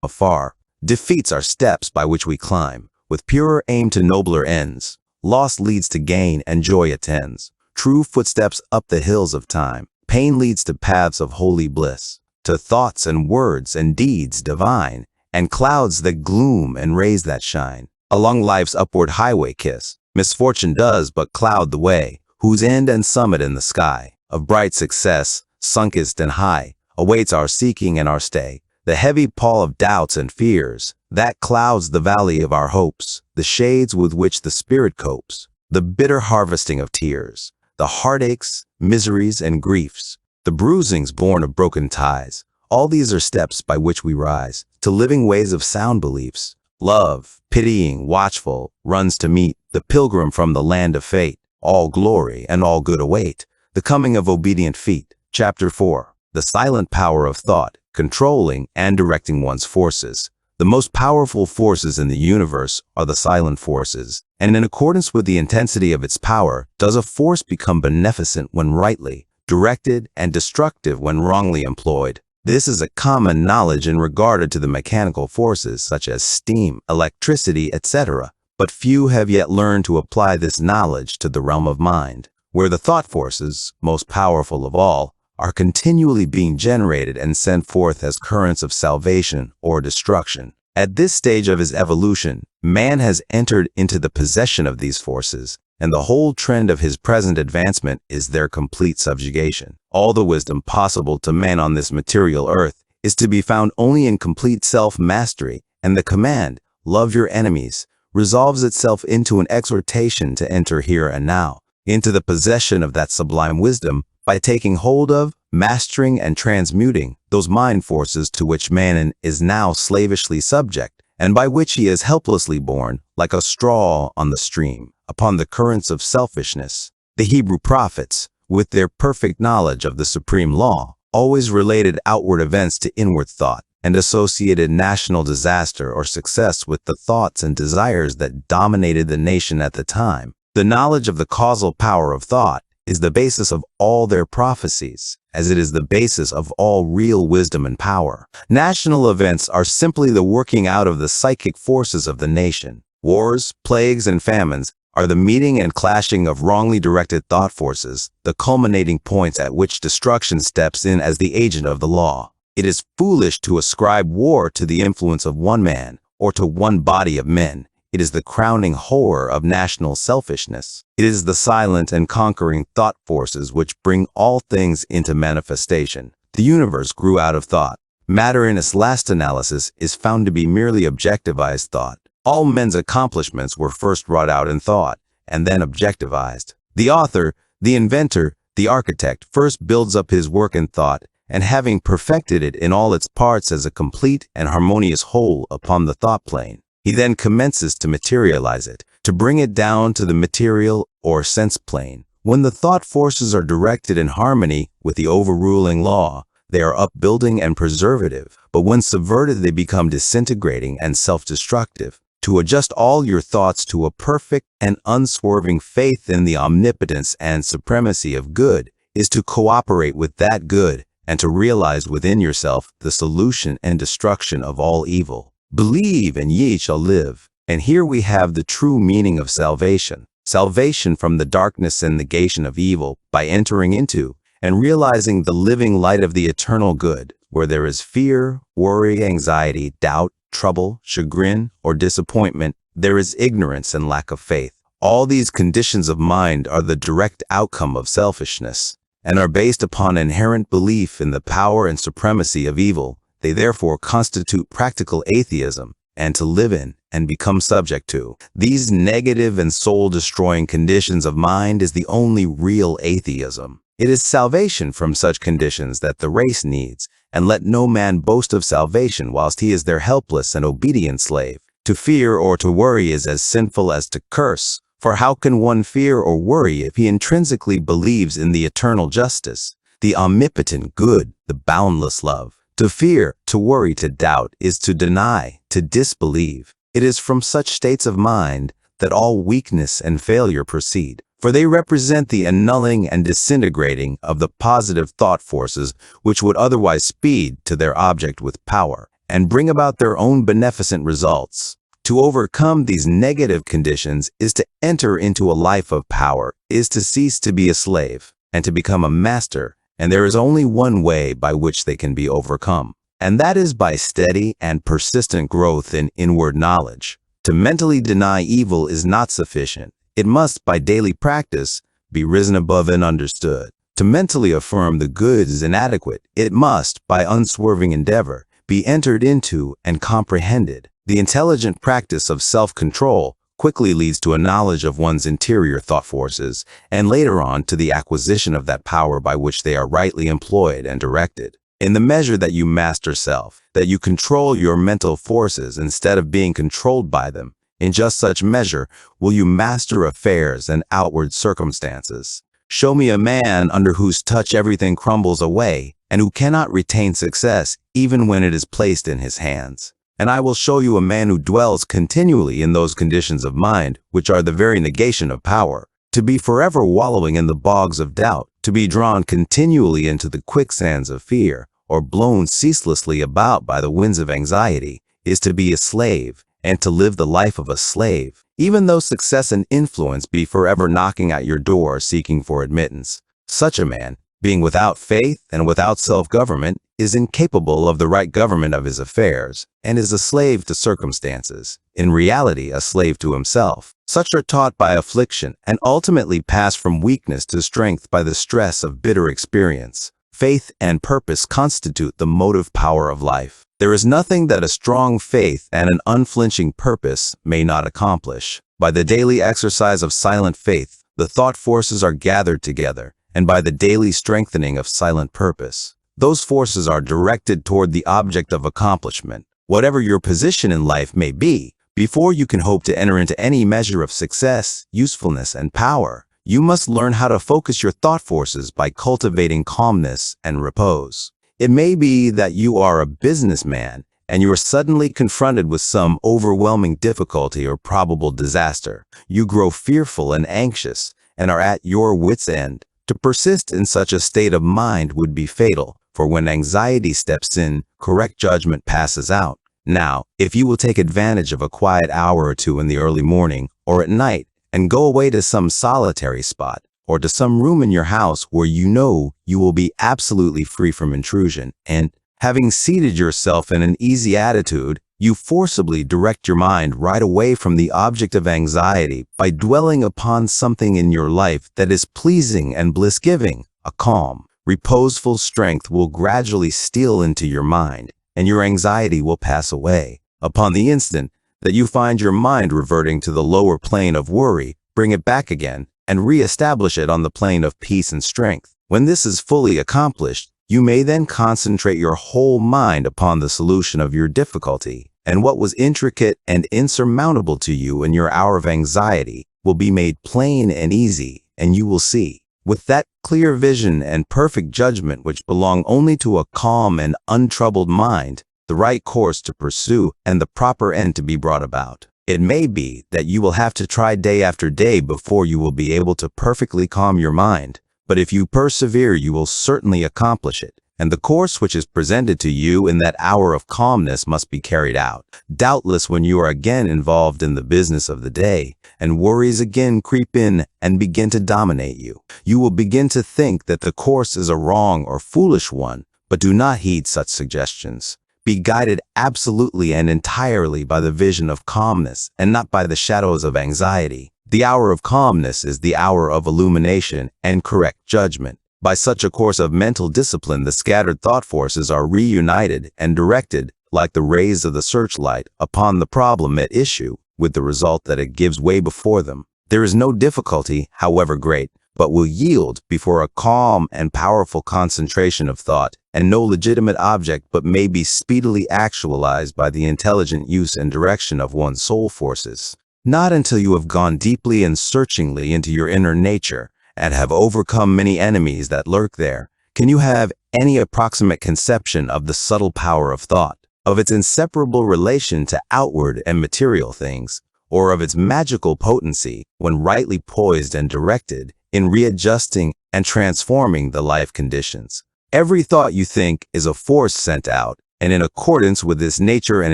afar. Defeats are steps by which we climb, with purer aim to nobler ends. Loss leads to gain, and joy attends. True footsteps up the hills of time. Pain leads to paths of holy bliss, to thoughts and words and deeds divine, and clouds that gloom and rays that shine. Along life's upward highway kiss, misfortune does but cloud the way, whose end and summit in the sky of bright success, sunkest and high, awaits our seeking and our stay. The heavy pall of doubts and fears, that clouds the valley of our hopes, the shades with which the spirit copes, the bitter harvesting of tears, the heartaches, miseries, and griefs, the bruisings born of broken ties. All these are steps by which we rise to living ways of sound beliefs. Love, pitying, watchful, runs to meet the pilgrim from the land of fate. All glory and all good await the coming of obedient feet. Chapter 4. The silent power of thought, controlling and directing one's forces. The most powerful forces in the universe are the silent forces, and in accordance with the intensity of its power, does a force become beneficent when rightly directed and destructive when wrongly employed. This is a common knowledge in regard to the mechanical forces such as steam, electricity, etc., but few have yet learned to apply this knowledge to the realm of mind, where the thought forces, most powerful of all, are continually being generated and sent forth as currents of salvation or destruction. At this stage of his evolution, man has entered into the possession of these forces, and the whole trend of his present advancement is their complete subjugation. All the wisdom possible to man on this material earth is to be found only in complete self-mastery, and the command, "Love your enemies," resolves itself into an exhortation to enter here and now, into the possession of that sublime wisdom, by taking hold of, mastering, and transmuting those mind forces to which man is now slavishly subject, and by which he is helplessly borne, like a straw on the stream, upon the currents of selfishness. The Hebrew prophets, with their perfect knowledge of the supreme law, always related outward events to inward thought, and associated national disaster or success with the thoughts and desires that dominated the nation at the time. The knowledge of the causal power of thought is the basis of all their prophecies, as it is the basis of all real wisdom and power. National events are simply the working out of the psychic forces of the nation. Wars, plagues, and famines are the meeting and clashing of wrongly directed thought forces, the culminating points at which destruction steps in as the agent of the law. It is foolish to ascribe war to the influence of one man or to one body of men. It is the crowning horror of national selfishness. It is the silent and conquering thought forces which bring all things into manifestation. The universe grew out of thought. Matter in its last analysis is found to be merely objectivized thought. All men's accomplishments were first wrought out in thought, and then objectivized. The author, the inventor, the architect first builds up his work in thought, and having perfected it in all its parts as a complete and harmonious whole upon the thought plane, he then commences to materialize it, to bring it down to the material or sense plane. When the thought forces are directed in harmony with the overruling law, they are upbuilding and preservative, but when subverted they become disintegrating and self-destructive. To adjust all your thoughts to a perfect and unswerving faith in the omnipotence and supremacy of good is to cooperate with that good and to realize within yourself the solution and destruction of all evil. Believe and ye shall live. And here we have the true meaning of salvation. Salvation from the darkness and negation of evil by entering into and realizing the living light of the eternal good, where there is fear, worry, anxiety, doubt, trouble, chagrin, or disappointment, there is ignorance and lack of faith. All these conditions of mind are the direct outcome of selfishness and are based upon inherent belief in the power and supremacy of evil. They therefore constitute practical atheism, and to live in and become subject to these negative and soul-destroying conditions of mind is the only real atheism. It is salvation from such conditions that the race needs, and let no man boast of salvation whilst he is their helpless and obedient slave. To fear or to worry is as sinful as to curse, for how can one fear or worry if he intrinsically believes in the eternal justice, the omnipotent good, the boundless love? To fear, to worry, to doubt is to deny, to disbelieve. It is from such states of mind that all weakness and failure proceed, for they represent the annulling and disintegrating of the positive thought forces which would otherwise speed to their object with power and bring about their own beneficent results. To overcome these negative conditions is to enter into a life of power, is to cease to be a slave and to become a master. And there is only one way by which they can be overcome, and that is by steady and persistent growth in inward knowledge. To mentally deny evil is not sufficient. It must, by daily practice, be risen above and understood. To mentally affirm the good is inadequate. It must, by unswerving endeavor, be entered into and comprehended. The intelligent practice of self-control quickly leads to a knowledge of one's interior thought forces, and later on to the acquisition of that power by which they are rightly employed and directed. In the measure that you master self, that you control your mental forces instead of being controlled by them, in just such measure will you master affairs and outward circumstances. Show me a man under whose touch everything crumbles away, and who cannot retain success even when it is placed in his hands. And I will show you a man who dwells continually in those conditions of mind which are the very negation of power. To be forever wallowing in the bogs of doubt, to be drawn continually into the quicksands of fear, or blown ceaselessly about by the winds of anxiety, is to be a slave, and to live the life of a slave, even though success and influence be forever knocking at your door seeking for admittance. Such a man, being without faith and without self-government, is incapable of the right government of his affairs, and is a slave to circumstances, in reality a slave to himself. Such are taught by affliction, and ultimately pass from weakness to strength by the stress of bitter experience. Faith and purpose constitute the motive power of life. There is nothing that a strong faith and an unflinching purpose may not accomplish. By the daily exercise of silent faith, the thought forces are gathered together, and by the daily strengthening of silent purpose, those forces are directed toward the object of accomplishment. Whatever your position in life may be, before you can hope to enter into any measure of success, usefulness, and power, you must learn how to focus your thought forces by cultivating calmness and repose. It may be that you are a businessman and you are suddenly confronted with some overwhelming difficulty or probable disaster. You grow fearful and anxious and are at your wits' end. To persist in such a state of mind would be fatal, for when anxiety steps in, correct judgment passes out. Now, if you will take advantage of a quiet hour or two in the early morning or at night and go away to some solitary spot or to some room in your house where you know you will be absolutely free from intrusion, and, having seated yourself in an easy attitude, you forcibly direct your mind right away from the object of anxiety by dwelling upon something in your life that is pleasing and bliss-giving. A calm, reposeful strength will gradually steal into your mind, and your anxiety will pass away. Upon the instant that you find your mind reverting to the lower plane of worry, bring it back again and re-establish it on the plane of peace and strength. When this is fully accomplished, you may then concentrate your whole mind upon the solution of your difficulty, and what was intricate and insurmountable to you in your hour of anxiety will be made plain and easy, and you will see, with that clear vision and perfect judgment which belong only to a calm and untroubled mind, the right course to pursue and the proper end to be brought about. It may be that you will have to try day after day before you will be able to perfectly calm your mind, but if you persevere, you will certainly accomplish it. And the course which is presented to you in that hour of calmness must be carried out. Doubtless, when you are again involved in the business of the day, and worries again creep in and begin to dominate you, you will begin to think that the course is a wrong or foolish one, but do not heed such suggestions. Be guided absolutely and entirely by the vision of calmness and not by the shadows of anxiety. The hour of calmness is the hour of illumination and correct judgment. By such a course of mental discipline, the scattered thought forces are reunited and directed, like the rays of the searchlight, upon the problem at issue, with the result that it gives way before them. There is no difficulty, however great, but will yield before a calm and powerful concentration of thought, and no legitimate object but may be speedily actualized by the intelligent use and direction of one's soul forces. Not until you have gone deeply and searchingly into your inner nature, and have overcome many enemies that lurk there, can you have any approximate conception of the subtle power of thought, of its inseparable relation to outward and material things, or of its magical potency, when rightly poised and directed, in readjusting and transforming the life conditions. Every thought you think is a force sent out, and in accordance with its nature and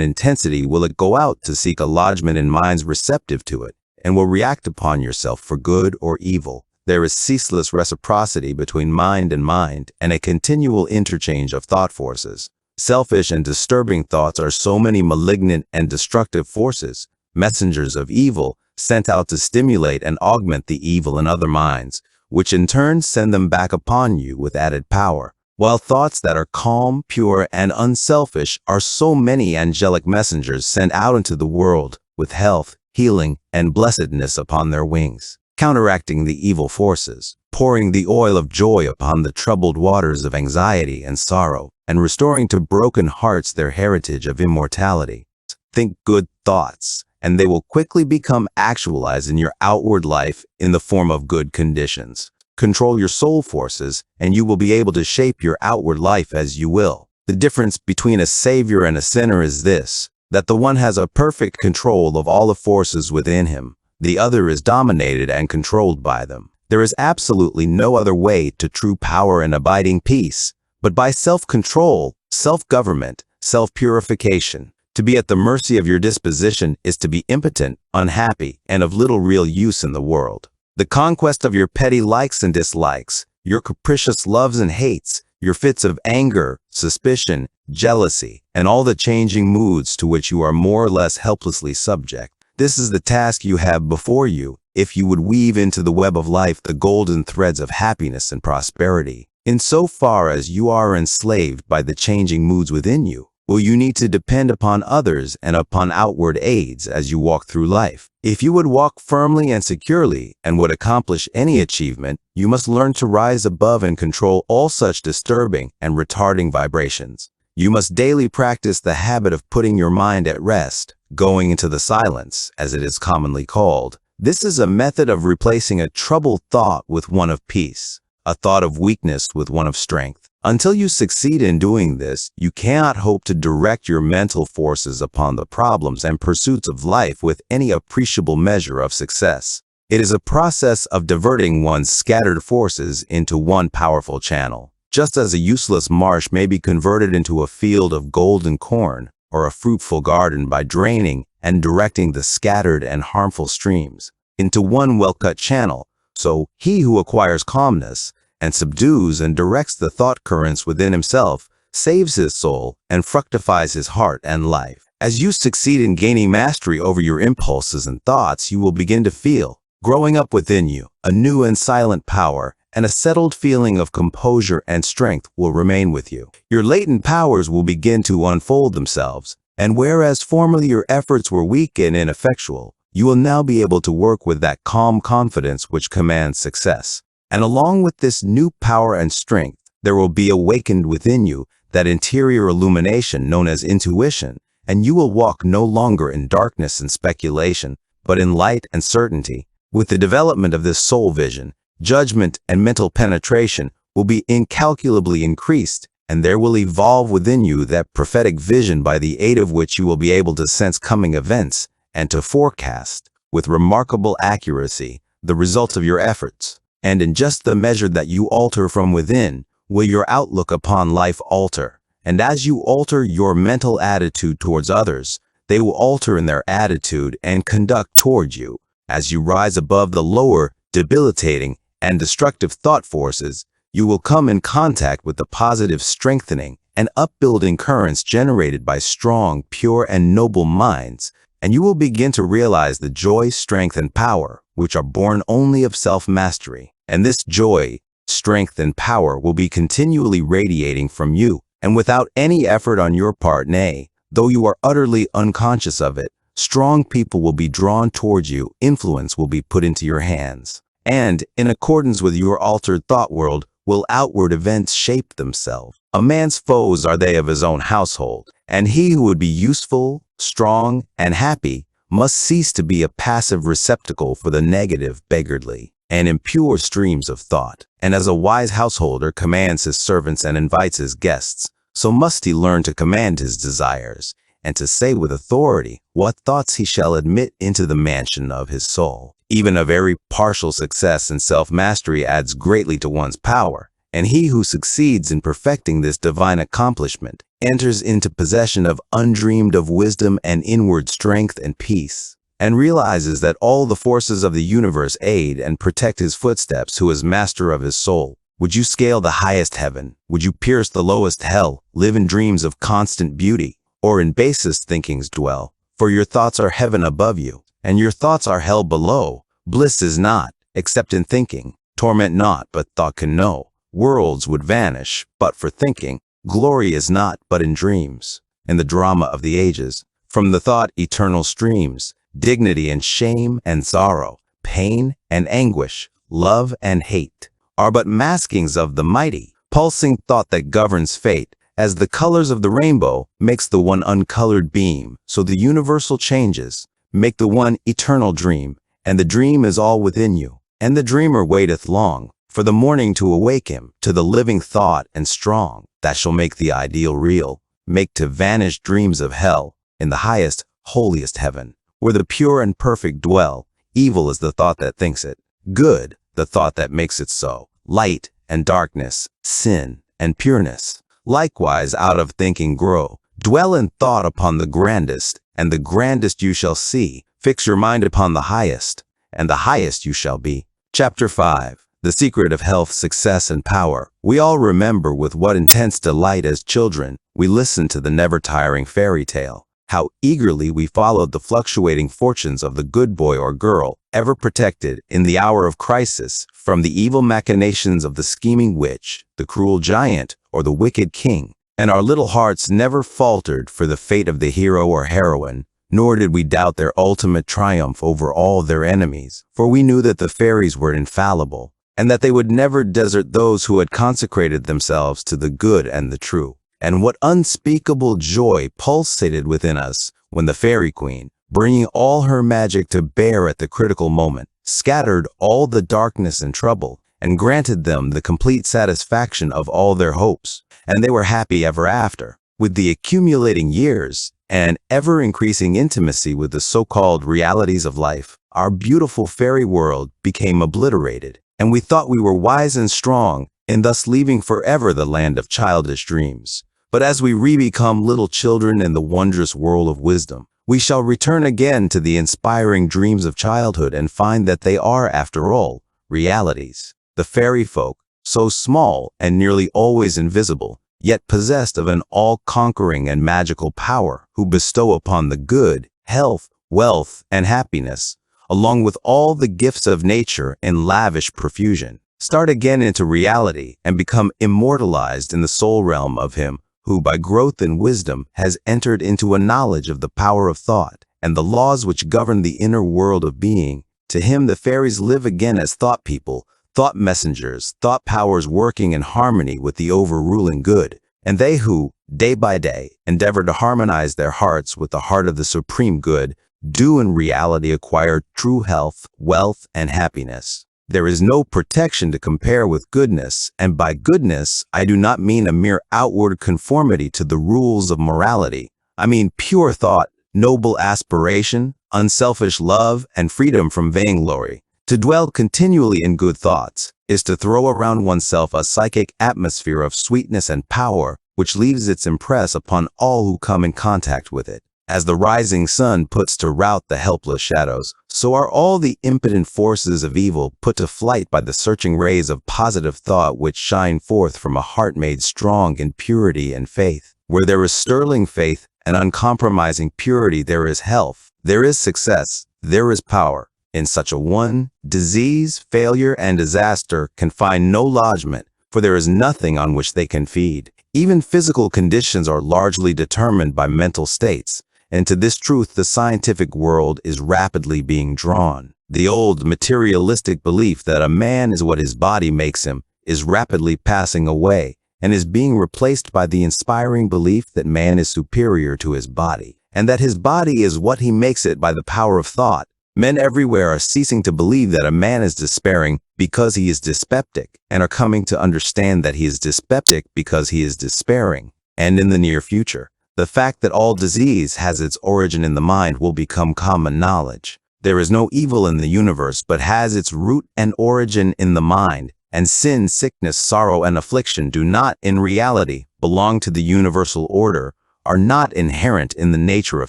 intensity will it go out to seek a lodgment in minds receptive to it, and will react upon yourself for good or evil. There is ceaseless reciprocity between mind, and a continual interchange of thought forces. Selfish and disturbing thoughts are so many malignant and destructive forces, messengers of evil, sent out to stimulate and augment the evil in other minds, which in turn send them back upon you with added power. While thoughts that are calm, pure, and unselfish are so many angelic messengers sent out into the world with health, healing, and blessedness upon their wings, counteracting the evil forces, pouring the oil of joy upon the troubled waters of anxiety and sorrow, and restoring to broken hearts their heritage of immortality. Think good thoughts, and they will quickly become actualized in your outward life in the form of good conditions. Control your soul forces, and you will be able to shape your outward life as you will. The difference between a savior and a sinner is this, that the one has a perfect control of all the forces within him. The other is dominated and controlled by them. There is absolutely no other way to true power and abiding peace, but by self-control, self-government, self-purification. To be at the mercy of your disposition is to be impotent, unhappy, and of little real use in the world. The conquest of your petty likes and dislikes, your capricious loves and hates, your fits of anger, suspicion, jealousy, and all the changing moods to which you are more or less helplessly subject. This is the task you have before you, if you would weave into the web of life the golden threads of happiness and prosperity. In so far as you are enslaved by the changing moods within you, will you need to depend upon others and upon outward aids as you walk through life. If you would walk firmly and securely and would accomplish any achievement, you must learn to rise above and control all such disturbing and retarding vibrations. You must daily practice the habit of putting your mind at rest, going into the silence, as it is commonly called. This is a method of replacing a troubled thought with one of peace, a thought of weakness with one of strength. Until you succeed in doing this, you cannot hope to direct your mental forces upon the problems and pursuits of life with any appreciable measure of success. It is a process of diverting one's scattered forces into one powerful channel. Just as a useless marsh may be converted into a field of golden corn, or a fruitful garden by draining and directing the scattered and harmful streams into one well-cut channel, so he who acquires calmness and subdues and directs the thought currents within himself saves his soul and fructifies his heart and life. As you succeed in gaining mastery over your impulses and thoughts, you will begin to feel, growing up within you, a new and silent power, and a settled feeling of composure and strength will remain with you. Your latent powers will begin to unfold themselves, and whereas formerly your efforts were weak and ineffectual, you will now be able to work with that calm confidence which commands success. And along with this new power and strength, there will be awakened within you that interior illumination known as intuition, and you will walk no longer in darkness and speculation, but in light and certainty. With the development of this soul vision, judgment and mental penetration will be incalculably increased, and there will evolve within you that prophetic vision by the aid of which you will be able to sense coming events and to forecast, with remarkable accuracy, the results of your efforts. And in just the measure that you alter from within, will your outlook upon life alter. And as you alter your mental attitude towards others, they will alter in their attitude and conduct toward you. As you rise above the lower, debilitating, and destructive thought forces, you will come in contact with the positive, strengthening, and upbuilding currents generated by strong, pure, and noble minds, and you will begin to realize the joy, strength, and power which are born only of self-mastery. And this joy, strength, and power will be continually radiating from you, and without any effort on your part, nay, though you are utterly unconscious of it, strong people will be drawn towards you, influence will be put into your hands, and, in accordance with your altered thought world, will outward events shape themselves. A man's foes are they of his own household, and he who would be useful, strong, and happy must cease to be a passive receptacle for the negative, beggarly, and impure streams of thought. And as a wise householder commands his servants and invites his guests, so must he learn to command his desires, and to say with authority what thoughts he shall admit into the mansion of his soul. Even a very partial success in self-mastery adds greatly to one's power, and he who succeeds in perfecting this divine accomplishment enters into possession of undreamed of wisdom and inward strength and peace, and realizes that all the forces of the universe aid and protect his footsteps who is master of his soul. Would you scale the highest heaven? Would you pierce the lowest hell, live in dreams of constant beauty, or in basest thinkings dwell? For your thoughts are heaven above you, and your thoughts are hell below. Bliss is not, except in thinking. Torment not, but thought can know. Worlds would vanish, but for thinking. Glory is not, but in dreams. In the drama of the ages, from the thought eternal streams, dignity and shame and sorrow, pain and anguish, love and hate, are but maskings of the mighty, pulsing thought that governs fate. As the colors of the rainbow makes the one uncolored beam, so the universal changes make the one eternal dream, and the dream is all within you. And the dreamer waiteth long for the morning to awake him to the living thought and strong, that shall make the ideal real, make to vanish dreams of hell, in the highest, holiest heaven, where the pure and perfect dwell. Evil is the thought that thinks it, good the thought that makes it so, light and darkness, sin and pureness. Likewise out of thinking grow. Dwell in thought upon the grandest, and the grandest you shall see. Fix your mind upon the highest, and the highest you shall be. Chapter 5. The Secret of Health, Success, and Power. We all remember with what intense delight as children we listened to the never-tiring fairy tale. How eagerly we followed the fluctuating fortunes of the good boy or girl, ever protected, in the hour of crisis, from the evil machinations of the scheming witch, the cruel giant, or the wicked king. And our little hearts never faltered for the fate of the hero or heroine, nor did we doubt their ultimate triumph over all their enemies, for we knew that the fairies were infallible, and that they would never desert those who had consecrated themselves to the good and the true. And what unspeakable joy pulsated within us when the fairy queen, bringing all her magic to bear at the critical moment, scattered all the darkness and trouble, and granted them the complete satisfaction of all their hopes, and they were happy ever after. With the accumulating years and ever-increasing intimacy with the so-called realities of life, our beautiful fairy world became obliterated, and we thought we were wise and strong, in thus leaving forever the land of childish dreams. But as we re-become little children in the wondrous world of wisdom, we shall return again to the inspiring dreams of childhood and find that they are, after all, realities. The fairy folk, so small and nearly always invisible, yet possessed of an all-conquering and magical power, who bestow upon the good, health, wealth, and happiness, along with all the gifts of nature in lavish profusion, start again into reality and become immortalized in the soul realm of him who, by growth in wisdom, has entered into a knowledge of the power of thought and the laws which govern the inner world of being. To him the fairies live again as thought people, thought messengers, thought powers working in harmony with the overruling good, and they who, day by day, endeavor to harmonize their hearts with the heart of the supreme good, do in reality acquire true health, wealth, and happiness. There is no protection to compare with goodness, and by goodness I do not mean a mere outward conformity to the rules of morality. I mean pure thought, noble aspiration, unselfish love, and freedom from vainglory. To dwell continually in good thoughts is to throw around oneself a psychic atmosphere of sweetness and power, which leaves its impress upon all who come in contact with it. As the rising sun puts to rout the helpless shadows, so are all the impotent forces of evil put to flight by the searching rays of positive thought which shine forth from a heart made strong in purity and faith. Where there is sterling faith and uncompromising purity, there is health, there is success, there is power. In such a one, disease, failure, and disaster can find no lodgment, for there is nothing on which they can feed. Even physical conditions are largely determined by mental states, and to this truth the scientific world is rapidly being drawn. The old materialistic belief that a man is what his body makes him is rapidly passing away and is being replaced by the inspiring belief that man is superior to his body, and that his body is what he makes it by the power of thought. Men everywhere are ceasing to believe that a man is despairing because he is dyspeptic, and are coming to understand that he is dyspeptic because he is despairing. And in the near future, the fact that all disease has its origin in the mind will become common knowledge. There is no evil in the universe but has its root and origin in the mind, and sin, sickness, sorrow, and affliction do not, in reality, belong to the universal order, are not inherent in the nature of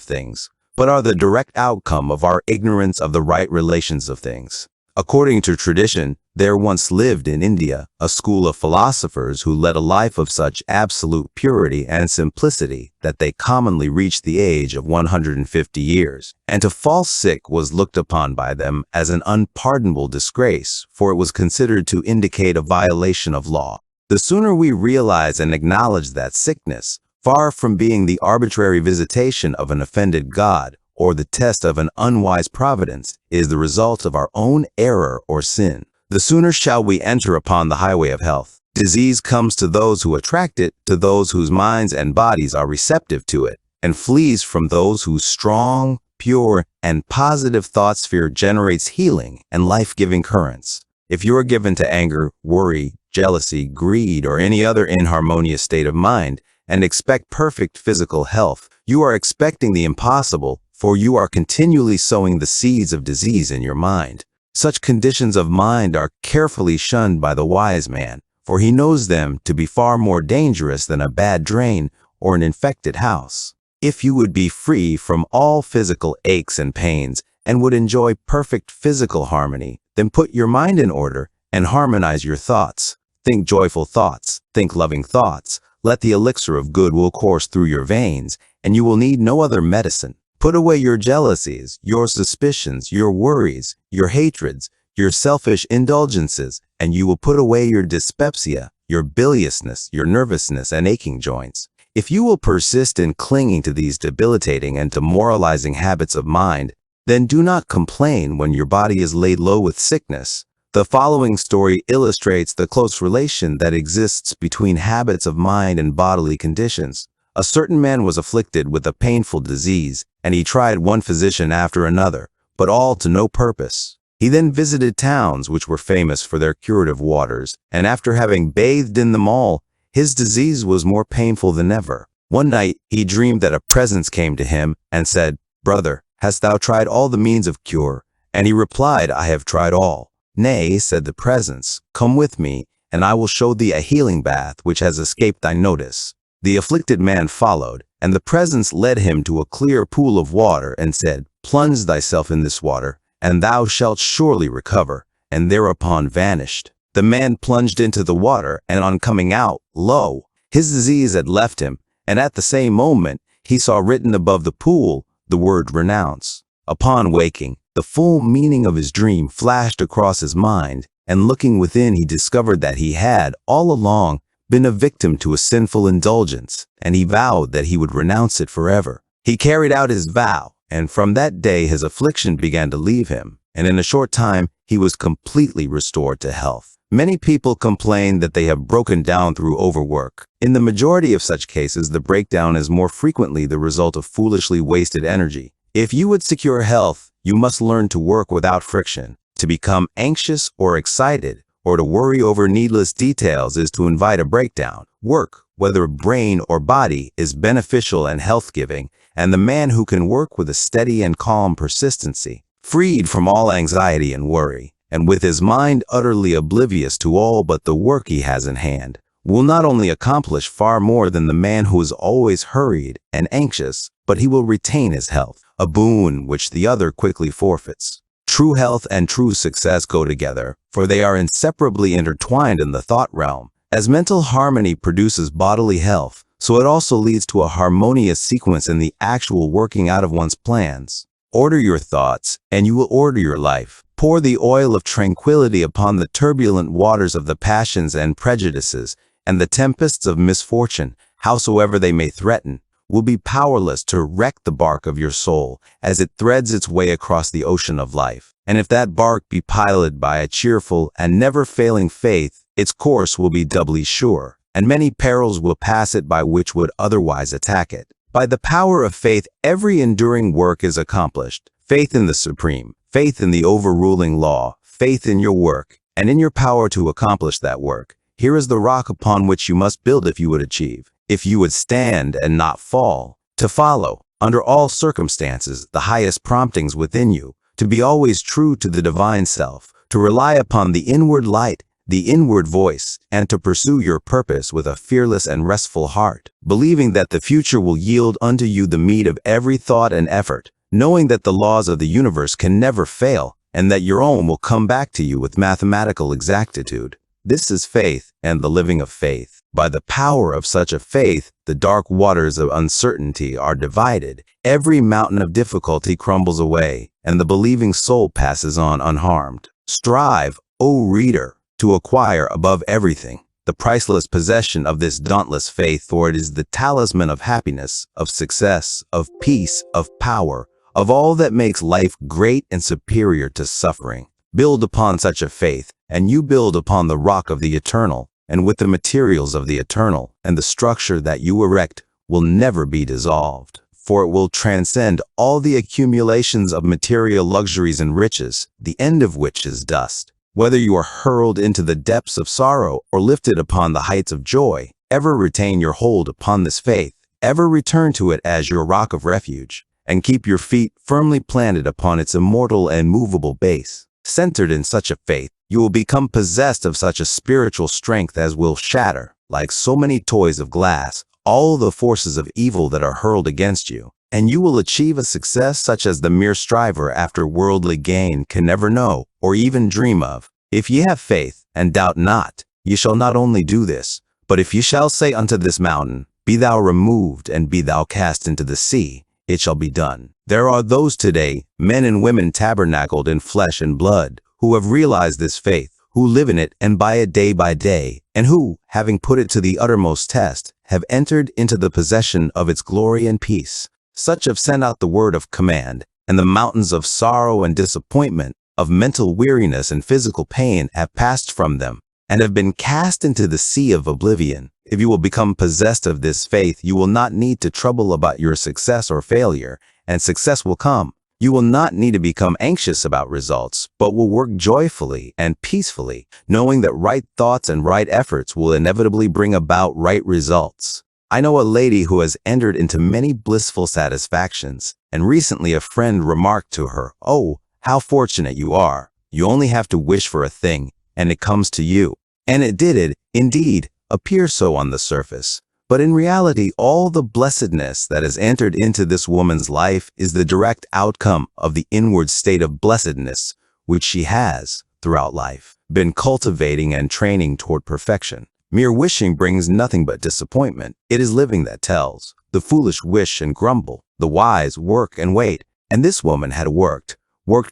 things, but are the direct outcome of our ignorance of the right relations of things. According to tradition, there once lived in India a school of philosophers who led a life of such absolute purity and simplicity that they commonly reached the age of 150 years, and to fall sick was looked upon by them as an unpardonable disgrace, for it was considered to indicate a violation of law. The sooner we realize and acknowledge that sickness, far from being the arbitrary visitation of an offended God or the test of an unwise providence, is the result of our own error or sin, the sooner shall we enter upon the highway of health. Disease comes to those who attract it, to those whose minds and bodies are receptive to it, and flees from those whose strong, pure, and positive thought sphere generates healing and life-giving currents. If you are given to anger, worry, jealousy, greed, or any other inharmonious state of mind, and expect perfect physical health, you are expecting the impossible, for you are continually sowing the seeds of disease in your mind. Such conditions of mind are carefully shunned by the wise man, for he knows them to be far more dangerous than a bad drain or an infected house. If you would be free from all physical aches and pains and would enjoy perfect physical harmony, then put your mind in order and harmonize your thoughts. Think joyful thoughts, think loving thoughts. Let the elixir of good will course through your veins, and you will need no other medicine. Put away your jealousies, your suspicions, your worries, your hatreds, your selfish indulgences, and you will put away your dyspepsia, your biliousness, your nervousness, and aching joints. If you will persist in clinging to these debilitating and demoralizing habits of mind, then do not complain when your body is laid low with sickness. The following story illustrates the close relation that exists between habits of mind and bodily conditions. A certain man was afflicted with a painful disease, and he tried one physician after another, but all to no purpose. He then visited towns which were famous for their curative waters, and after having bathed in them all, his disease was more painful than ever. One night he dreamed that a presence came to him and said, "Brother, hast thou tried all the means of cure?" And he replied, "I have tried all." "Nay," said the presence, "come with me, and I will show thee a healing bath which has escaped thy notice." The afflicted man followed, and the presence led him to a clear pool of water and said, "Plunge thyself in this water, and thou shalt surely recover," and thereupon vanished. The man plunged into the water, and on coming out, lo, his disease had left him, and at the same moment he saw written above the pool the word "renounce." Upon waking, the full meaning of his dream flashed across his mind, and looking within he discovered that he had, all along, been a victim to a sinful indulgence, and he vowed that he would renounce it forever. He carried out his vow, and from that day his affliction began to leave him, and in a short time he was completely restored to health. Many people complain that they have broken down through overwork. In the majority of such cases, the breakdown is more frequently the result of foolishly wasted energy. If you would secure health, you must learn to work without friction. To become anxious or excited, or to worry over needless details is to invite a breakdown. Work, whether brain or body, is beneficial and health-giving, and the man who can work with a steady and calm persistency, freed from all anxiety and worry, and with his mind utterly oblivious to all but the work he has in hand, will not only accomplish far more than the man who is always hurried and anxious, but he will retain his health, a boon which the other quickly forfeits. True health and true success go together, for they are inseparably intertwined in the thought realm. As mental harmony produces bodily health, so it also leads to a harmonious sequence in the actual working out of one's plans. Order your thoughts, and you will order your life. Pour the oil of tranquility upon the turbulent waters of the passions and prejudices, and the tempests of misfortune, howsoever they may threaten, will be powerless to wreck the bark of your soul as it threads its way across the ocean of life. And if that bark be piloted by a cheerful and never-failing faith, its course will be doubly sure, and many perils will pass it by which would otherwise attack it. By the power of faith, every enduring work is accomplished. Faith in the Supreme, faith in the overruling law, faith in your work, and in your power to accomplish that work. Here is the rock upon which you must build if you would achieve, if you would stand and not fall, to follow, under all circumstances, the highest promptings within you, to be always true to the divine self, to rely upon the inward light, the inward voice, and to pursue your purpose with a fearless and restful heart, believing that the future will yield unto you the meed of every thought and effort, knowing that the laws of the universe can never fail, and that your own will come back to you with mathematical exactitude. This is faith and the living of faith. By the power of such a faith, the dark waters of uncertainty are divided, every mountain of difficulty crumbles away, and the believing soul passes on unharmed. Strive, O reader, to acquire above everything the priceless possession of this dauntless faith, for it is the talisman of happiness, of success, of peace, of power, of all that makes life great and superior to suffering. Build upon such a faith, and you build upon the rock of the eternal, and with the materials of the eternal, and the structure that you erect will never be dissolved, for it will transcend all the accumulations of material luxuries and riches, the end of which is dust. Whether you are hurled into the depths of sorrow or lifted upon the heights of joy, ever retain your hold upon this faith, ever return to it as your rock of refuge, and keep your feet firmly planted upon its immortal and movable base. Centered in such a faith, you will become possessed of such a spiritual strength as will shatter, like so many toys of glass, all the forces of evil that are hurled against you, and you will achieve a success such as the mere striver after worldly gain can never know or even dream of. If ye have faith, and doubt not, ye shall not only do this, but if ye shall say unto this mountain, Be thou removed, and be thou cast into the sea, it shall be done. There are those today, men and women tabernacled in flesh and blood, who have realized this faith, who live in it and by it day by day, and who, having put it to the uttermost test, have entered into the possession of its glory and peace. Such have sent out the word of command, and the mountains of sorrow and disappointment, of mental weariness and physical pain have passed from them, and have been cast into the sea of oblivion. If you will become possessed of this faith, you will not need to trouble about your success or failure, and success will come. You will not need to become anxious about results, but will work joyfully and peacefully, knowing that right thoughts and right efforts will inevitably bring about right results. I know a lady who has entered into many blissful satisfactions, and recently a friend remarked to her, "Oh, how fortunate you are. You only have to wish for a thing, and it comes to you." And it did, indeed, appear so on the surface. But in reality, all the blessedness that has entered into this woman's life is the direct outcome of the inward state of blessedness which she has, throughout life, been cultivating and training toward perfection. Mere wishing brings nothing but disappointment. It is living that tells. The foolish wish and grumble. The wise work and wait. And this woman had worked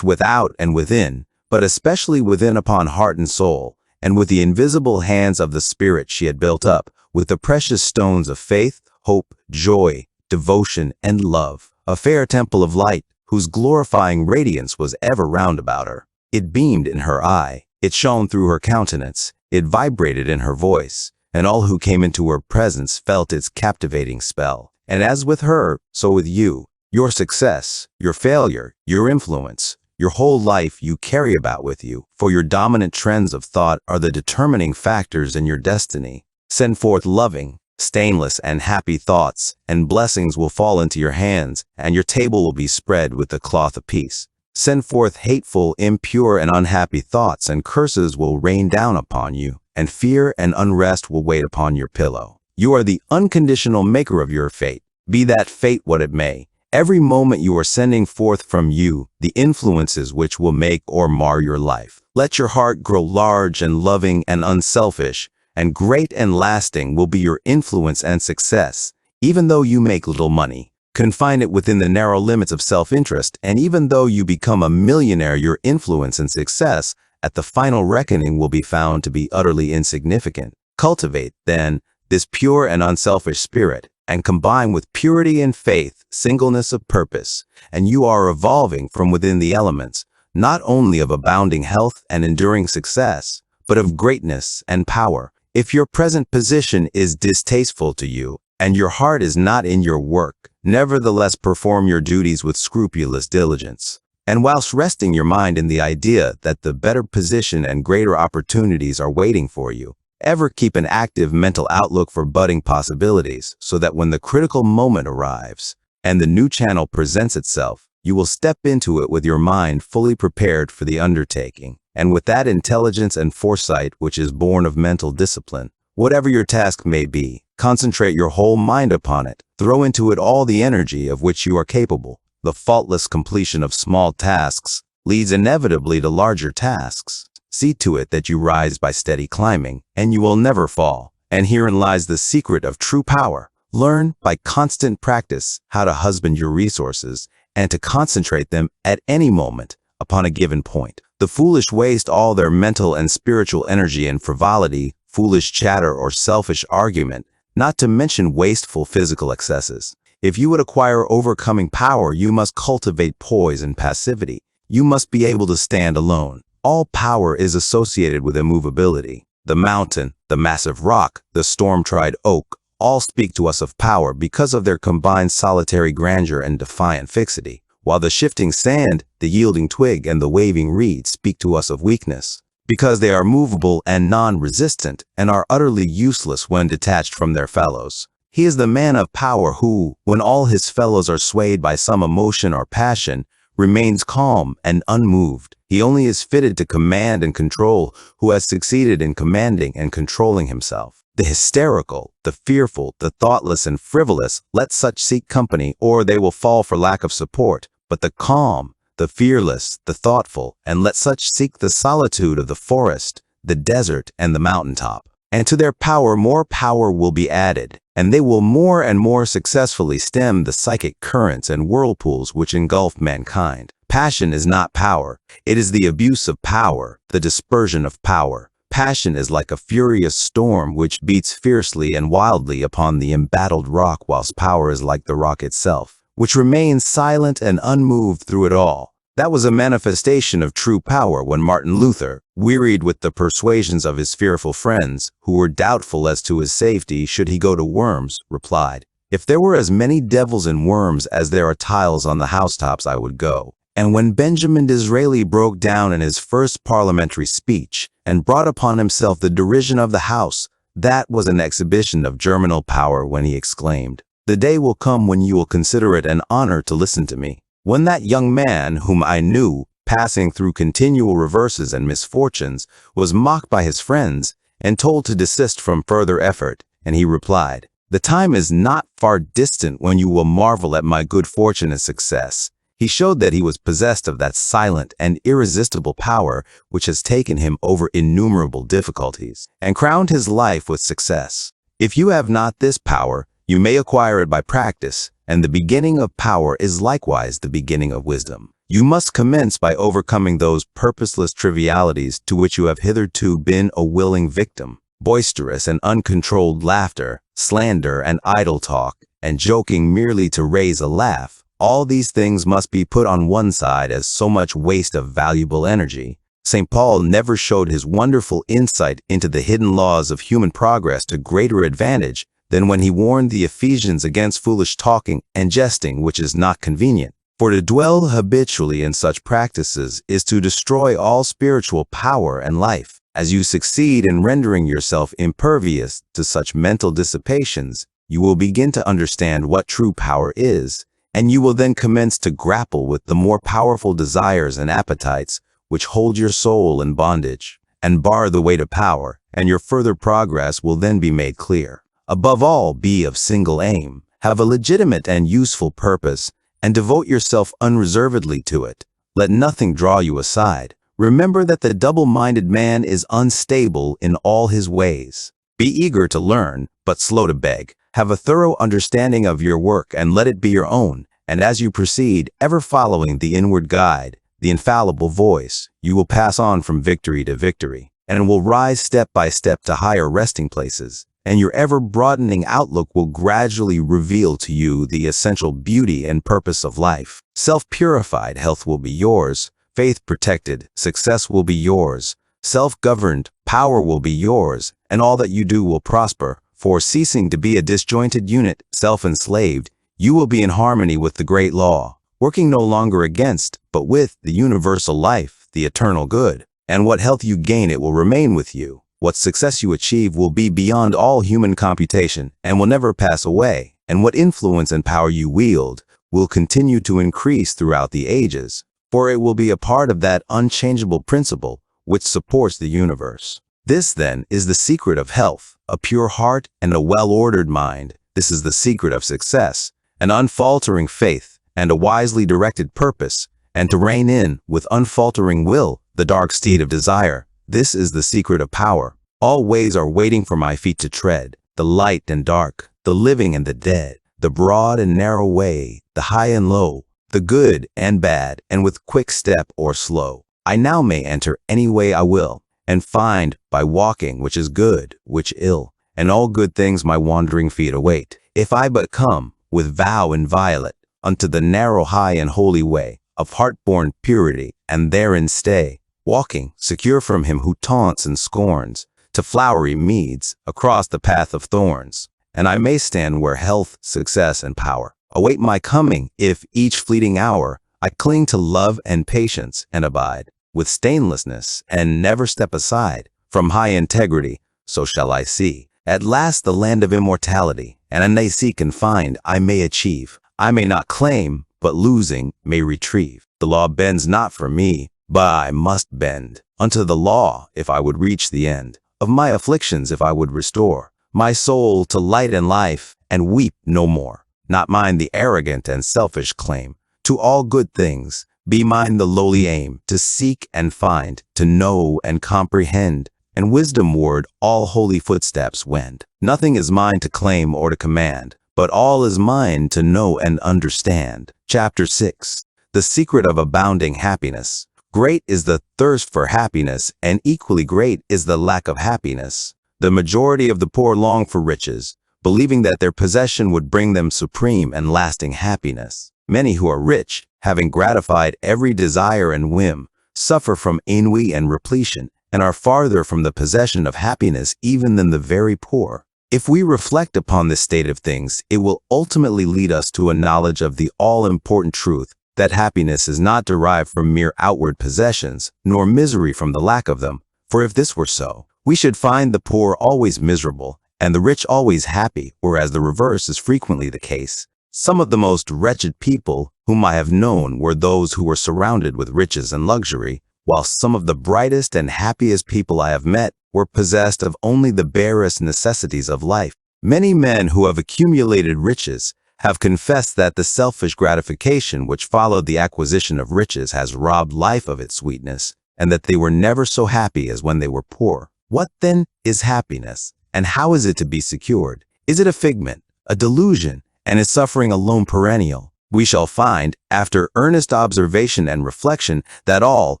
without and within, but especially within upon heart and soul, and with the invisible hands of the Spirit she had built up, with the precious stones of faith, hope, joy, devotion, and love, a fair temple of light, whose glorifying radiance was ever round about her. It beamed in her eye, it shone through her countenance, it vibrated in her voice, and all who came into her presence felt its captivating spell. And as with her, so with you, your success, your failure, your influence, your whole life you carry about with you, for your dominant trends of thought are the determining factors in your destiny. Send forth loving, stainless, and happy thoughts, and blessings will fall into your hands, and your table will be spread with the cloth of peace. Send forth hateful, impure, and unhappy thoughts, and curses will rain down upon you, and fear and unrest will wait upon your pillow. You are the unconditional maker of your fate, be that fate what it may. Every moment you are sending forth from you the influences which will make or mar your life. Let your heart grow large and loving and unselfish, and great and lasting will be your influence and success. Even though you make little money, confine it within the narrow limits of self-interest, and even though you become a millionaire, your influence and success at the final reckoning will be found to be utterly insignificant. Cultivate, then, this pure and unselfish spirit, and combine with purity and faith, singleness of purpose, and you are evolving from within the elements, not only of abounding health and enduring success, but of greatness and power. If your present position is distasteful to you, and your heart is not in your work, nevertheless perform your duties with scrupulous diligence. And whilst resting your mind in the idea that the better position and greater opportunities are waiting for you, ever keep an active mental outlook for budding possibilities, so that when the critical moment arrives and the new channel presents itself, you will step into it with your mind fully prepared for the undertaking, and with that intelligence and foresight which is born of mental discipline. Whatever your task may be, concentrate your whole mind upon it. Throw into it all the energy of which you are capable. The faultless completion of small tasks leads inevitably to larger tasks. See to it that you rise by steady climbing, and you will never fall. And herein lies the secret of true power. Learn by constant practice how to husband your resources and to concentrate them at any moment upon a given point. The foolish waste all their mental and spiritual energy in frivolity, foolish chatter, or selfish argument, not to mention wasteful physical excesses. If you would acquire overcoming power, you must cultivate poise and passivity. You must be able to stand alone. All power is associated with immovability. The mountain, the massive rock, the storm-tried oak, all speak to us of power because of their combined solitary grandeur and defiant fixity, while the shifting sand, the yielding twig, and the waving reed speak to us of weakness, because they are movable and non-resistant and are utterly useless when detached from their fellows. He is the man of power who, when all his fellows are swayed by some emotion or passion, remains calm and unmoved. He only is fitted to command and control who has succeeded in commanding and controlling himself. The hysterical, the fearful, the thoughtless and frivolous, let such seek company, or they will fall for lack of support. But the calm, the fearless, the thoughtful, and let such seek the solitude of the forest, the desert, and the mountaintop. And to their power more power will be added, and they will more and more successfully stem the psychic currents and whirlpools which engulf mankind. Passion is not power. It is the abuse of power, the dispersion of power. Passion is like a furious storm which beats fiercely and wildly upon the embattled rock, whilst power is like the rock itself, which remains silent and unmoved through it all. That was a manifestation of true power when Martin Luther, wearied with the persuasions of his fearful friends, who were doubtful as to his safety should he go to Worms, replied, "If there were as many devils in Worms as there are tiles on the housetops, I would go." And when Benjamin Disraeli broke down in his first parliamentary speech and brought upon himself the derision of the House, that was an exhibition of germinal power when he exclaimed, "The day will come when you will consider it an honor to listen to me." When that young man, whom I knew, passing through continual reverses and misfortunes, was mocked by his friends and told to desist from further effort, and he replied, "The time is not far distant when you will marvel at my good fortune and success," he showed that he was possessed of that silent and irresistible power which has taken him over innumerable difficulties and crowned his life with success. If you have not this power, you may acquire it by practice, and the beginning of power is likewise the beginning of wisdom. You must commence by overcoming those purposeless trivialities to which you have hitherto been a willing victim. Boisterous and uncontrolled laughter, slander and idle talk, and joking merely to raise a laugh, all these things must be put on one side as so much waste of valuable energy. St. Paul never showed his wonderful insight into the hidden laws of human progress to greater advantage than when he warned the Ephesians against foolish talking and jesting which is not convenient. For to dwell habitually in such practices is to destroy all spiritual power and life. As you succeed in rendering yourself impervious to such mental dissipations, you will begin to understand what true power is, and you will then commence to grapple with the more powerful desires and appetites which hold your soul in bondage and bar the way to power, and your further progress will then be made clear. Above all, be of single aim, have a legitimate and useful purpose, and devote yourself unreservedly to it. Let nothing draw you aside. Remember that the double-minded man is unstable in all his ways. Be eager to learn, but slow to beg. Have a thorough understanding of your work and let it be your own, and as you proceed, ever following the inward guide, the infallible voice, you will pass on from victory to victory, and will rise step by step to higher resting places, and your ever-broadening outlook will gradually reveal to you the essential beauty and purpose of life. Self-purified health will be yours, faith protected, success will be yours, self-governed, power will be yours, and all that you do will prosper, for ceasing to be a disjointed unit, self-enslaved, you will be in harmony with the great law, working no longer against, but with, the universal life, the eternal good. And what health you gain, it will remain with you. What success you achieve will be beyond all human computation and will never pass away. And what influence and power you wield will continue to increase throughout the ages, for it will be a part of that unchangeable principle which supports the universe. This, then, is the secret of health, a pure heart and a well-ordered mind. This is the secret of success, an unfaltering faith and a wisely directed purpose, and to rein in, with unfaltering will, the dark steed of desire. This is the secret of power. All ways are waiting for my feet to tread, the light and dark, the living and the dead, the broad and narrow way, the high and low, the good and bad, and with quick step or slow. I now may enter any way I will, and find, by walking, which is good, which ill, and all good things my wandering feet await. If I but come, with vow inviolate, unto the narrow, high, and holy way of heart-born purity, and therein stay, walking, secure from him who taunts and scorns, to flowery meads, across the path of thorns. And I may stand where health, success, and power await my coming, if, each fleeting hour, I cling to love and patience, and abide with stainlessness, and never step aside from high integrity. So shall I see, at last, the land of immortality, and I seek and find, I may achieve. I may not claim, but losing, may retrieve. The law bends not for me, but I must bend unto the law if I would reach the end of my afflictions, if I would restore my soul to light and life, and weep no more. Not mine the arrogant and selfish claim to all good things, be mine the lowly aim, to seek and find, to know and comprehend, and wisdom-ward all holy footsteps wend. Nothing is mine to claim or to command, but all is mine to know and understand. Chapter 6. The secret of abounding happiness. Great is the thirst for happiness, and equally great is the lack of happiness. The majority of the poor long for riches, believing that their possession would bring them supreme and lasting happiness. Many who are rich, having gratified every desire and whim, suffer from ennui and repletion, and are farther from the possession of happiness even than the very poor. If we reflect upon this state of things, it will ultimately lead us to a knowledge of the all-important truth that happiness is not derived from mere outward possessions, nor misery from the lack of them. For if this were so, we should find the poor always miserable, and the rich always happy, whereas the reverse is frequently the case. Some of the most wretched people whom I have known were those who were surrounded with riches and luxury, while some of the brightest and happiest people I have met were possessed of only the barest necessities of life. Many men who have accumulated riches have confessed that the selfish gratification which followed the acquisition of riches has robbed life of its sweetness, and that they were never so happy as when they were poor. What then is happiness, and how is it to be secured? Is it a figment, a delusion, and is suffering alone perennial? We shall find, after earnest observation and reflection, that all,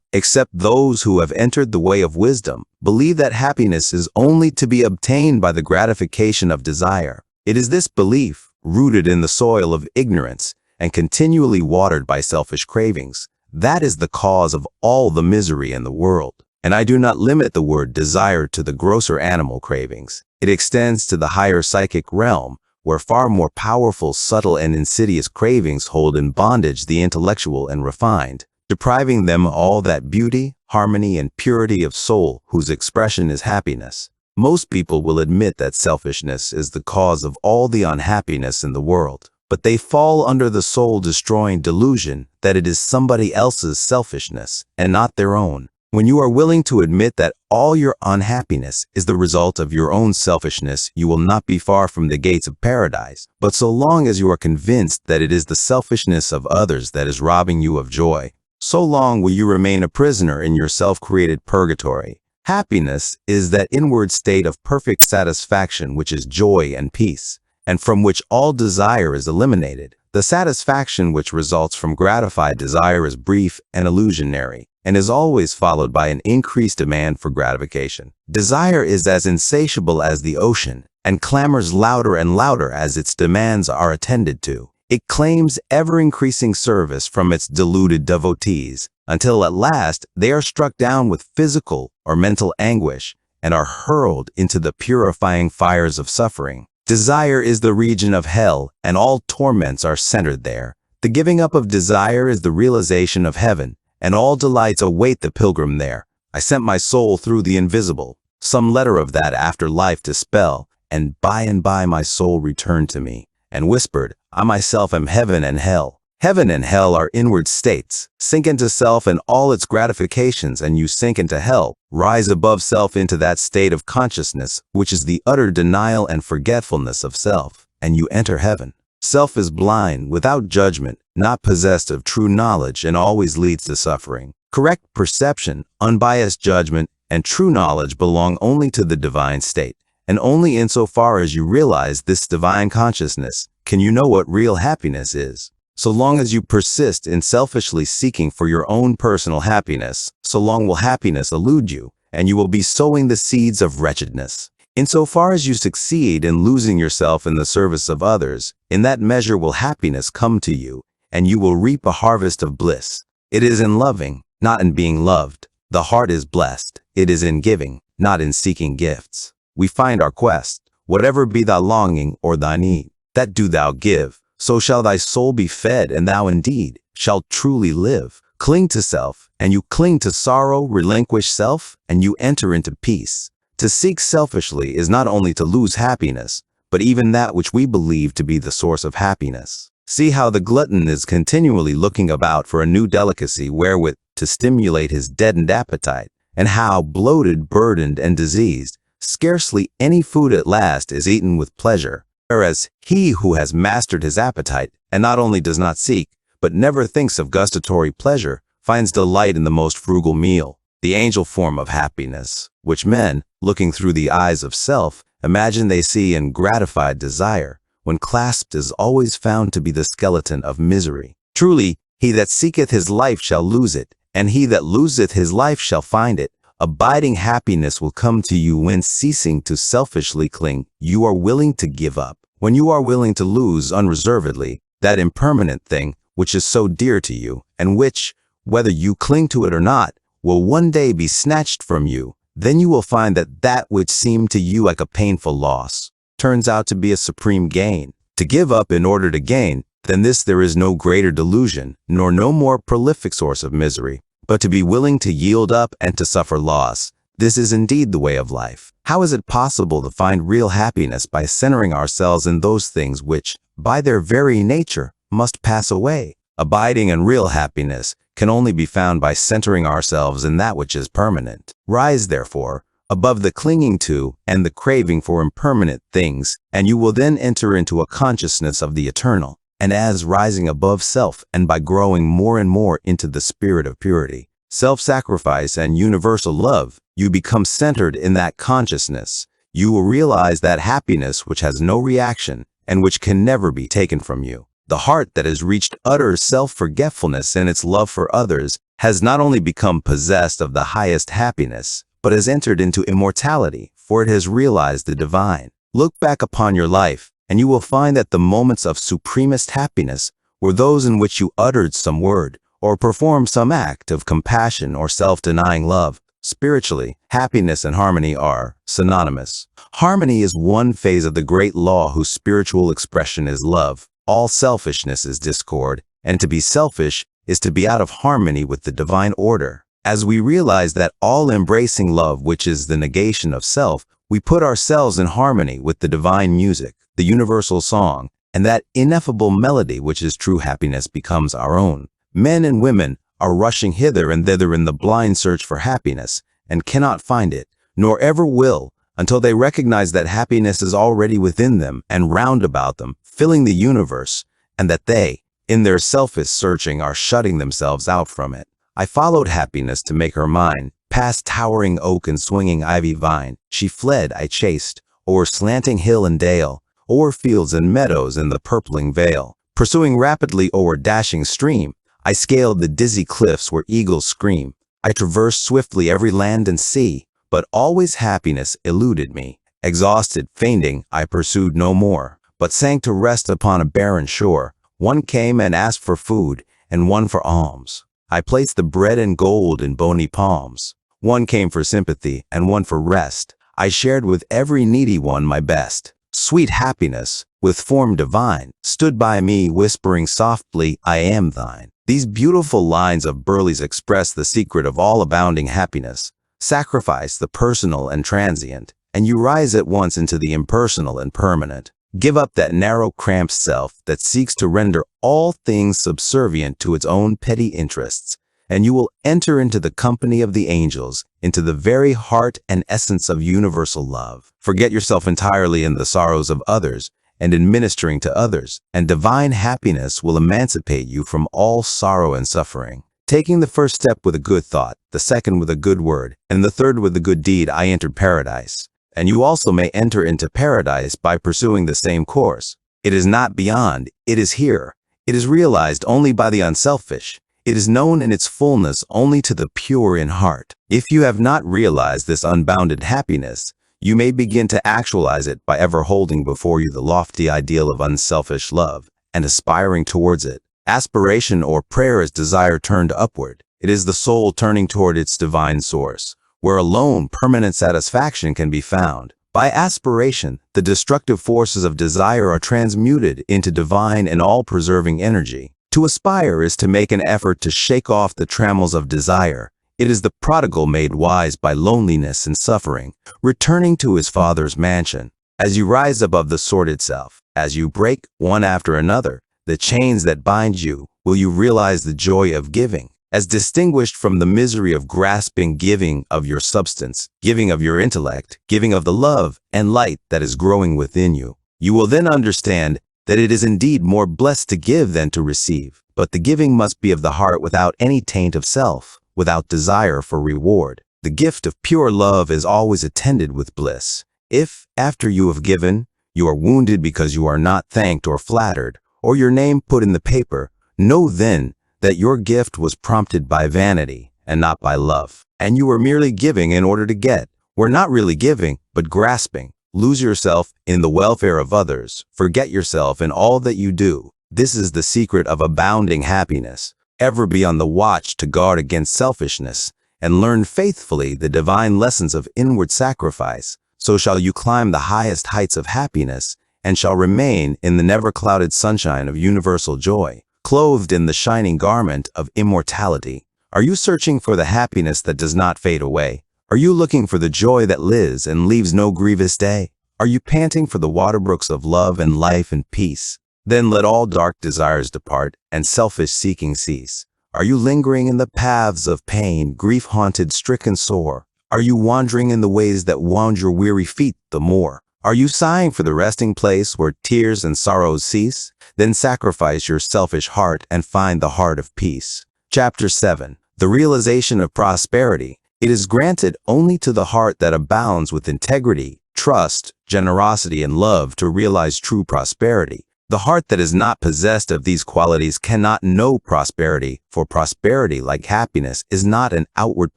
except those who have entered the way of wisdom, believe that happiness is only to be obtained by the gratification of desire. It is this belief, rooted in the soil of ignorance and continually watered by selfish cravings, that is the cause of all the misery in the world. And I do not limit the word desire to the grosser animal cravings. It extends to the higher psychic realm, where far more powerful, subtle, and insidious cravings hold in bondage the intellectual and refined, depriving them all that beauty, harmony, and purity of soul whose expression is happiness. Most people will admit that selfishness is the cause of all the unhappiness in the world. but they fall under the soul-destroying delusion that it is somebody else's selfishness and not their own. When you are willing to admit that all your unhappiness is the result of your own selfishness, you will not be far from the gates of paradise. But so long as you are convinced that it is the selfishness of others that is robbing you of joy, so long will you remain a prisoner in your self-created purgatory. Happiness is that inward state of perfect satisfaction which is joy and peace, and from which all desire is eliminated. The satisfaction which results from gratified desire is brief and illusionary, and is always followed by an increased demand for gratification. Desire is as insatiable as the ocean, and clamors louder and louder as its demands are attended to. It claims ever-increasing service from its deluded devotees, until at last they are struck down with physical or mental anguish and are hurled into the purifying fires of suffering. Desire is the region of hell, and all torments are centered there. The giving up of desire is the realization of heaven, and all delights await the pilgrim there. I sent my soul through the invisible, some letter of that afterlife to spell, and by my soul returned to me, and whispered, I myself am heaven and hell. Heaven and hell are inward states. Sink into self and all its gratifications, and you sink into hell. Rise above self into that state of consciousness, which is the utter denial and forgetfulness of self, and you enter heaven. Self is blind, without judgment, not possessed of true knowledge, and always leads to suffering. Correct perception, unbiased judgment, and true knowledge belong only to the divine state, and only insofar as you realize this divine consciousness can you know what real happiness is. So long as you persist in selfishly seeking for your own personal happiness, so long will happiness elude you, and you will be sowing the seeds of wretchedness. Insofar as you succeed in losing yourself in the service of others, in that measure will happiness come to you, and you will reap a harvest of bliss. It is in loving, not in being loved. The heart is blessed. It is in giving, not in seeking gifts. We find our quest. Whatever be thy longing or thy need, that do thou give. So shall thy soul be fed, and thou indeed shalt truly live. Cling to self, and you cling to sorrow. Relinquish self, and you enter into peace. To seek selfishly is not only to lose happiness, but even that which we believe to be the source of happiness. See how the glutton is continually looking about for a new delicacy wherewith to stimulate his deadened appetite, and how, bloated, burdened, and diseased, scarcely any food at last is eaten with pleasure. Whereas he who has mastered his appetite, and not only does not seek, but never thinks of gustatory pleasure, finds delight in the most frugal meal, the angel form of happiness, which men, looking through the eyes of self, imagine they see in gratified desire, when clasped is always found to be the skeleton of misery. Truly, he that seeketh his life shall lose it, and he that loseth his life shall find it. Abiding happiness will come to you when, ceasing to selfishly cling, you are willing to give up. When you are willing to lose unreservedly that impermanent thing which is so dear to you, and which, whether you cling to it or not, will one day be snatched from you, then you will find that that which seemed to you like a painful loss turns out to be a supreme gain. To give up in order to gain, than this there is no greater delusion, nor no more prolific source of misery. But to be willing to yield up and to suffer loss, this is indeed the way of life. How is it possible to find real happiness by centering ourselves in those things which, by their very nature, must pass away? Abiding and real happiness can only be found by centering ourselves in that which is permanent. Rise, therefore, above the clinging to and the craving for impermanent things, and you will then enter into a consciousness of the eternal. And as rising above self and by growing more and more into the spirit of purity, self-sacrifice, and universal love, you become centered in that consciousness. You will realize that happiness which has no reaction and which can never be taken from you. The heart that has reached utter self-forgetfulness in its love for others has not only become possessed of the highest happiness, but has entered into immortality, for it has realized the divine. Look back upon your life, and you will find that the moments of supremest happiness were those in which you uttered some word, or performed some act of compassion or self-denying love. Spiritually, happiness and harmony are synonymous. Harmony is one phase of the great law whose spiritual expression is love. All selfishness is discord, and to be selfish is to be out of harmony with the divine order. As we realize that all-embracing love, which is the negation of self, we put ourselves in harmony with the divine music, the universal song, and that ineffable melody which is true happiness becomes our own. Men and women are rushing hither and thither in the blind search for happiness, and cannot find it, nor ever will, until they recognize that happiness is already within them and round about them, filling the universe, and that they, in their selfish searching, are shutting themselves out from it. I followed happiness to make her mine. Past towering oak and swinging ivy vine, she fled, I chased, o'er slanting hill and dale, o'er fields and meadows in the purpling vale. Pursuing rapidly o'er dashing stream, I scaled the dizzy cliffs where eagles scream. I traversed swiftly every land and sea, but always happiness eluded me. Exhausted, fainting, I pursued no more, but sank to rest upon a barren shore. One came and asked for food, and one for alms. I placed the bread and gold in bony palms. One came for sympathy, and one for rest. I shared with every needy one my best. Sweet happiness, with form divine, stood by me, whispering softly, I am thine. These beautiful lines of Burleigh's express the secret of all abounding happiness. Sacrifice the personal and transient, and you rise at once into the impersonal and permanent. Give up that narrow, cramped self that seeks to render all things subservient to its own petty interests, and you will enter into the company of the angels, into the very heart and essence of universal love. Forget yourself entirely in the sorrows of others and in ministering to others, and divine happiness will emancipate you from all sorrow and suffering. Taking the first step with a good thought, the second with a good word, and the third with a good deed, I entered paradise. And you also may enter into paradise by pursuing the same course. It is not beyond, it is here. It is realized only by the unselfish. It is known in its fullness only to the pure in heart. If you have not realized this unbounded happiness, you may begin to actualize it by ever holding before you the lofty ideal of unselfish love and aspiring towards it. Aspiration or prayer is desire turned upward. It is the soul turning toward its divine source, where alone permanent satisfaction can be found. By aspiration, the destructive forces of desire are transmuted into divine and all-preserving energy. To aspire is to make an effort to shake off the trammels of desire. It is the prodigal made wise by loneliness and suffering, returning to his Father's mansion. As you rise above the sordid self, as you break, one after another, the chains that bind you, will you realize the joy of giving, as distinguished from the misery of grasping, giving of your substance, giving of your intellect, giving of the love and light that is growing within you. You will then understand that it is indeed more blessed to give than to receive, but the giving must be of the heart without any taint of self, without desire for reward. The gift of pure love is always attended with bliss. If, after you have given, you are wounded because you are not thanked or flattered, or your name put in the paper, know then that your gift was prompted by vanity and not by love, and you were merely giving in order to get, were not really giving, but grasping. Lose yourself in the welfare of others. Forget yourself in all that you do. This is the secret of abounding happiness. Ever be on the watch to guard against selfishness, and learn faithfully the divine lessons of inward sacrifice. So shall you climb the highest heights of happiness, and shall remain in the never-clouded sunshine of universal joy, clothed in the shining garment of immortality. Are you searching for the happiness that does not fade away? Are you looking for the joy that lives and leaves no grievous day? Are you panting for the waterbrooks of love and life and peace? Then let all dark desires depart and selfish seeking cease. Are you lingering in the paths of pain, grief-haunted, stricken sore? Are you wandering in the ways that wound your weary feet the more? Are you sighing for the resting place where tears and sorrows cease? Then sacrifice your selfish heart and find the heart of peace. Chapter 7. The realization of prosperity. It is granted only to the heart that abounds with integrity, trust, generosity, and love to realize true prosperity. The heart that is not possessed of these qualities cannot know prosperity, for prosperity, like happiness, is not an outward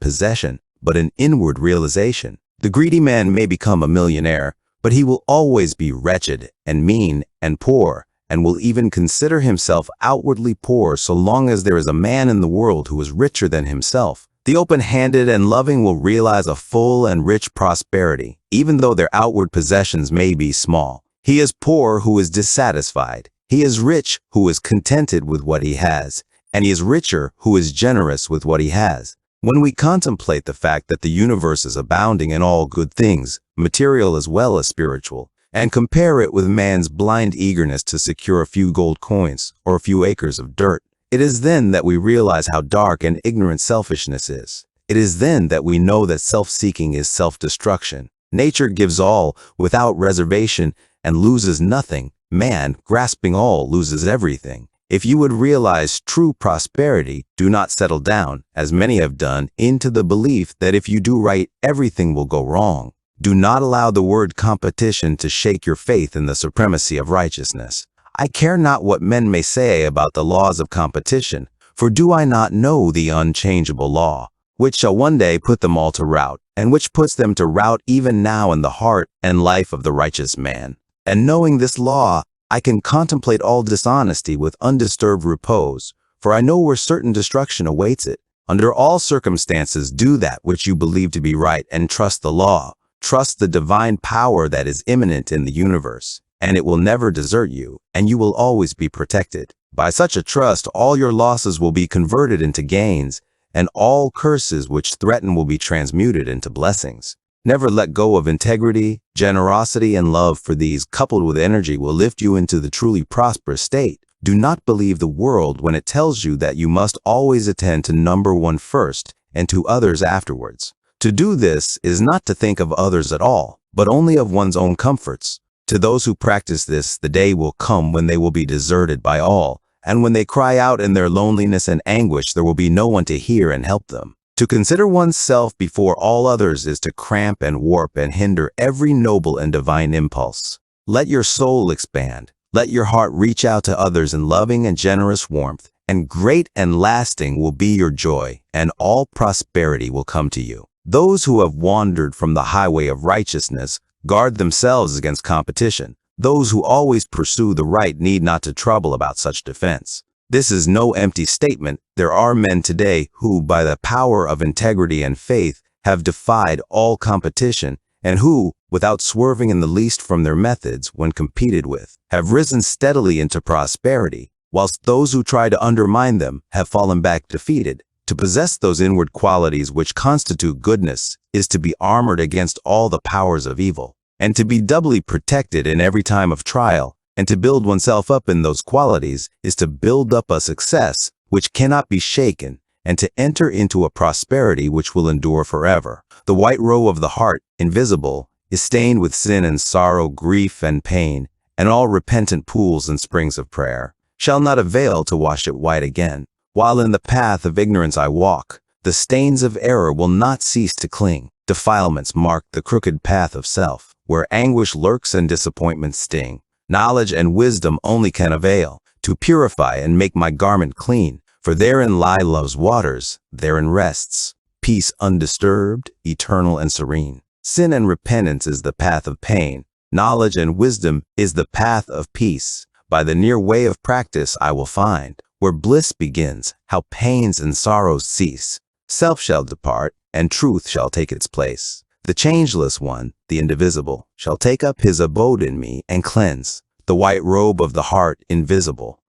possession, but an inward realization. The greedy man may become a millionaire, but he will always be wretched and mean and poor, and will even consider himself outwardly poor so long as there is a man in the world who is richer than himself. The open-handed and loving will realize a full and rich prosperity, even though their outward possessions may be small. He is poor who is dissatisfied. He is rich who is contented with what he has, and he is richer who is generous with what he has. When we contemplate the fact that the universe is abounding in all good things, material as well as spiritual, and compare it with man's blind eagerness to secure a few gold coins or a few acres of dirt. It is then that we realize how dark and ignorant selfishness is. It is then that we know that self-seeking is self-destruction. Nature gives all without reservation and loses nothing. Man, grasping all, loses everything. If you would realize true prosperity, do not settle down, as many have done, into the belief that if you do right, everything will go wrong. Do not allow the word competition to shake your faith in the supremacy of righteousness. I care not what men may say about the laws of competition, for do I not know the unchangeable law, which shall one day put them all to rout, and which puts them to rout even now in the heart and life of the righteous man. And knowing this law, I can contemplate all dishonesty with undisturbed repose, for I know where certain destruction awaits it. Under all circumstances, do that which you believe to be right and trust the law. Trust the divine power that is immanent in the universe, and it will never desert you, and you will always be protected. By such a trust, all your losses will be converted into gains, and all curses which threaten will be transmuted into blessings. Never let go of integrity, generosity, and love, for these, coupled with energy, will lift you into the truly prosperous state. Do not believe the world when it tells you that you must always attend to number one first and to others afterwards. To do this is not to think of others at all, but only of one's own comforts. To those who practice this, the day will come when they will be deserted by all, and when they cry out in their loneliness and anguish, there will be no one to hear and help them. To consider oneself before all others is to cramp and warp and hinder every noble and divine impulse. Let your soul expand. Let your heart reach out to others in loving and generous warmth, and great and lasting will be your joy, and all prosperity will come to you. Those who have wandered from the highway of righteousness guard themselves against competition. Those who always pursue the right need not to trouble about such defense. This is no empty statement. There are men today who, by the power of integrity and faith, have defied all competition, and who, without swerving in the least from their methods when competed with, have risen steadily into prosperity, whilst those who try to undermine them have fallen back defeated. To possess those inward qualities which constitute goodness is to be armored against all the powers of evil, and to be doubly protected in every time of trial. And to build oneself up in those qualities is to build up a success which cannot be shaken, and to enter into a prosperity which will endure forever. The white robe of the heart, invisible, is stained with sin and sorrow, grief and pain, and all repentant pools and springs of prayer shall not avail to wash it white again. While in the path of ignorance I walk, the stains of error will not cease to cling. Defilements mark the crooked path of self, where anguish lurks and disappointments sting. Knowledge and wisdom only can avail to purify and make my garment clean, for therein lie love's waters, therein rests peace undisturbed, eternal and serene. Sin and repentance is the path of pain. Knowledge and wisdom is the path of peace. By the near way of practice I will find, where bliss begins, how pains and sorrows cease. Self shall depart, and truth shall take its place. The changeless one, the indivisible, shall take up his abode in me and cleanse the white robe of the heart invisible.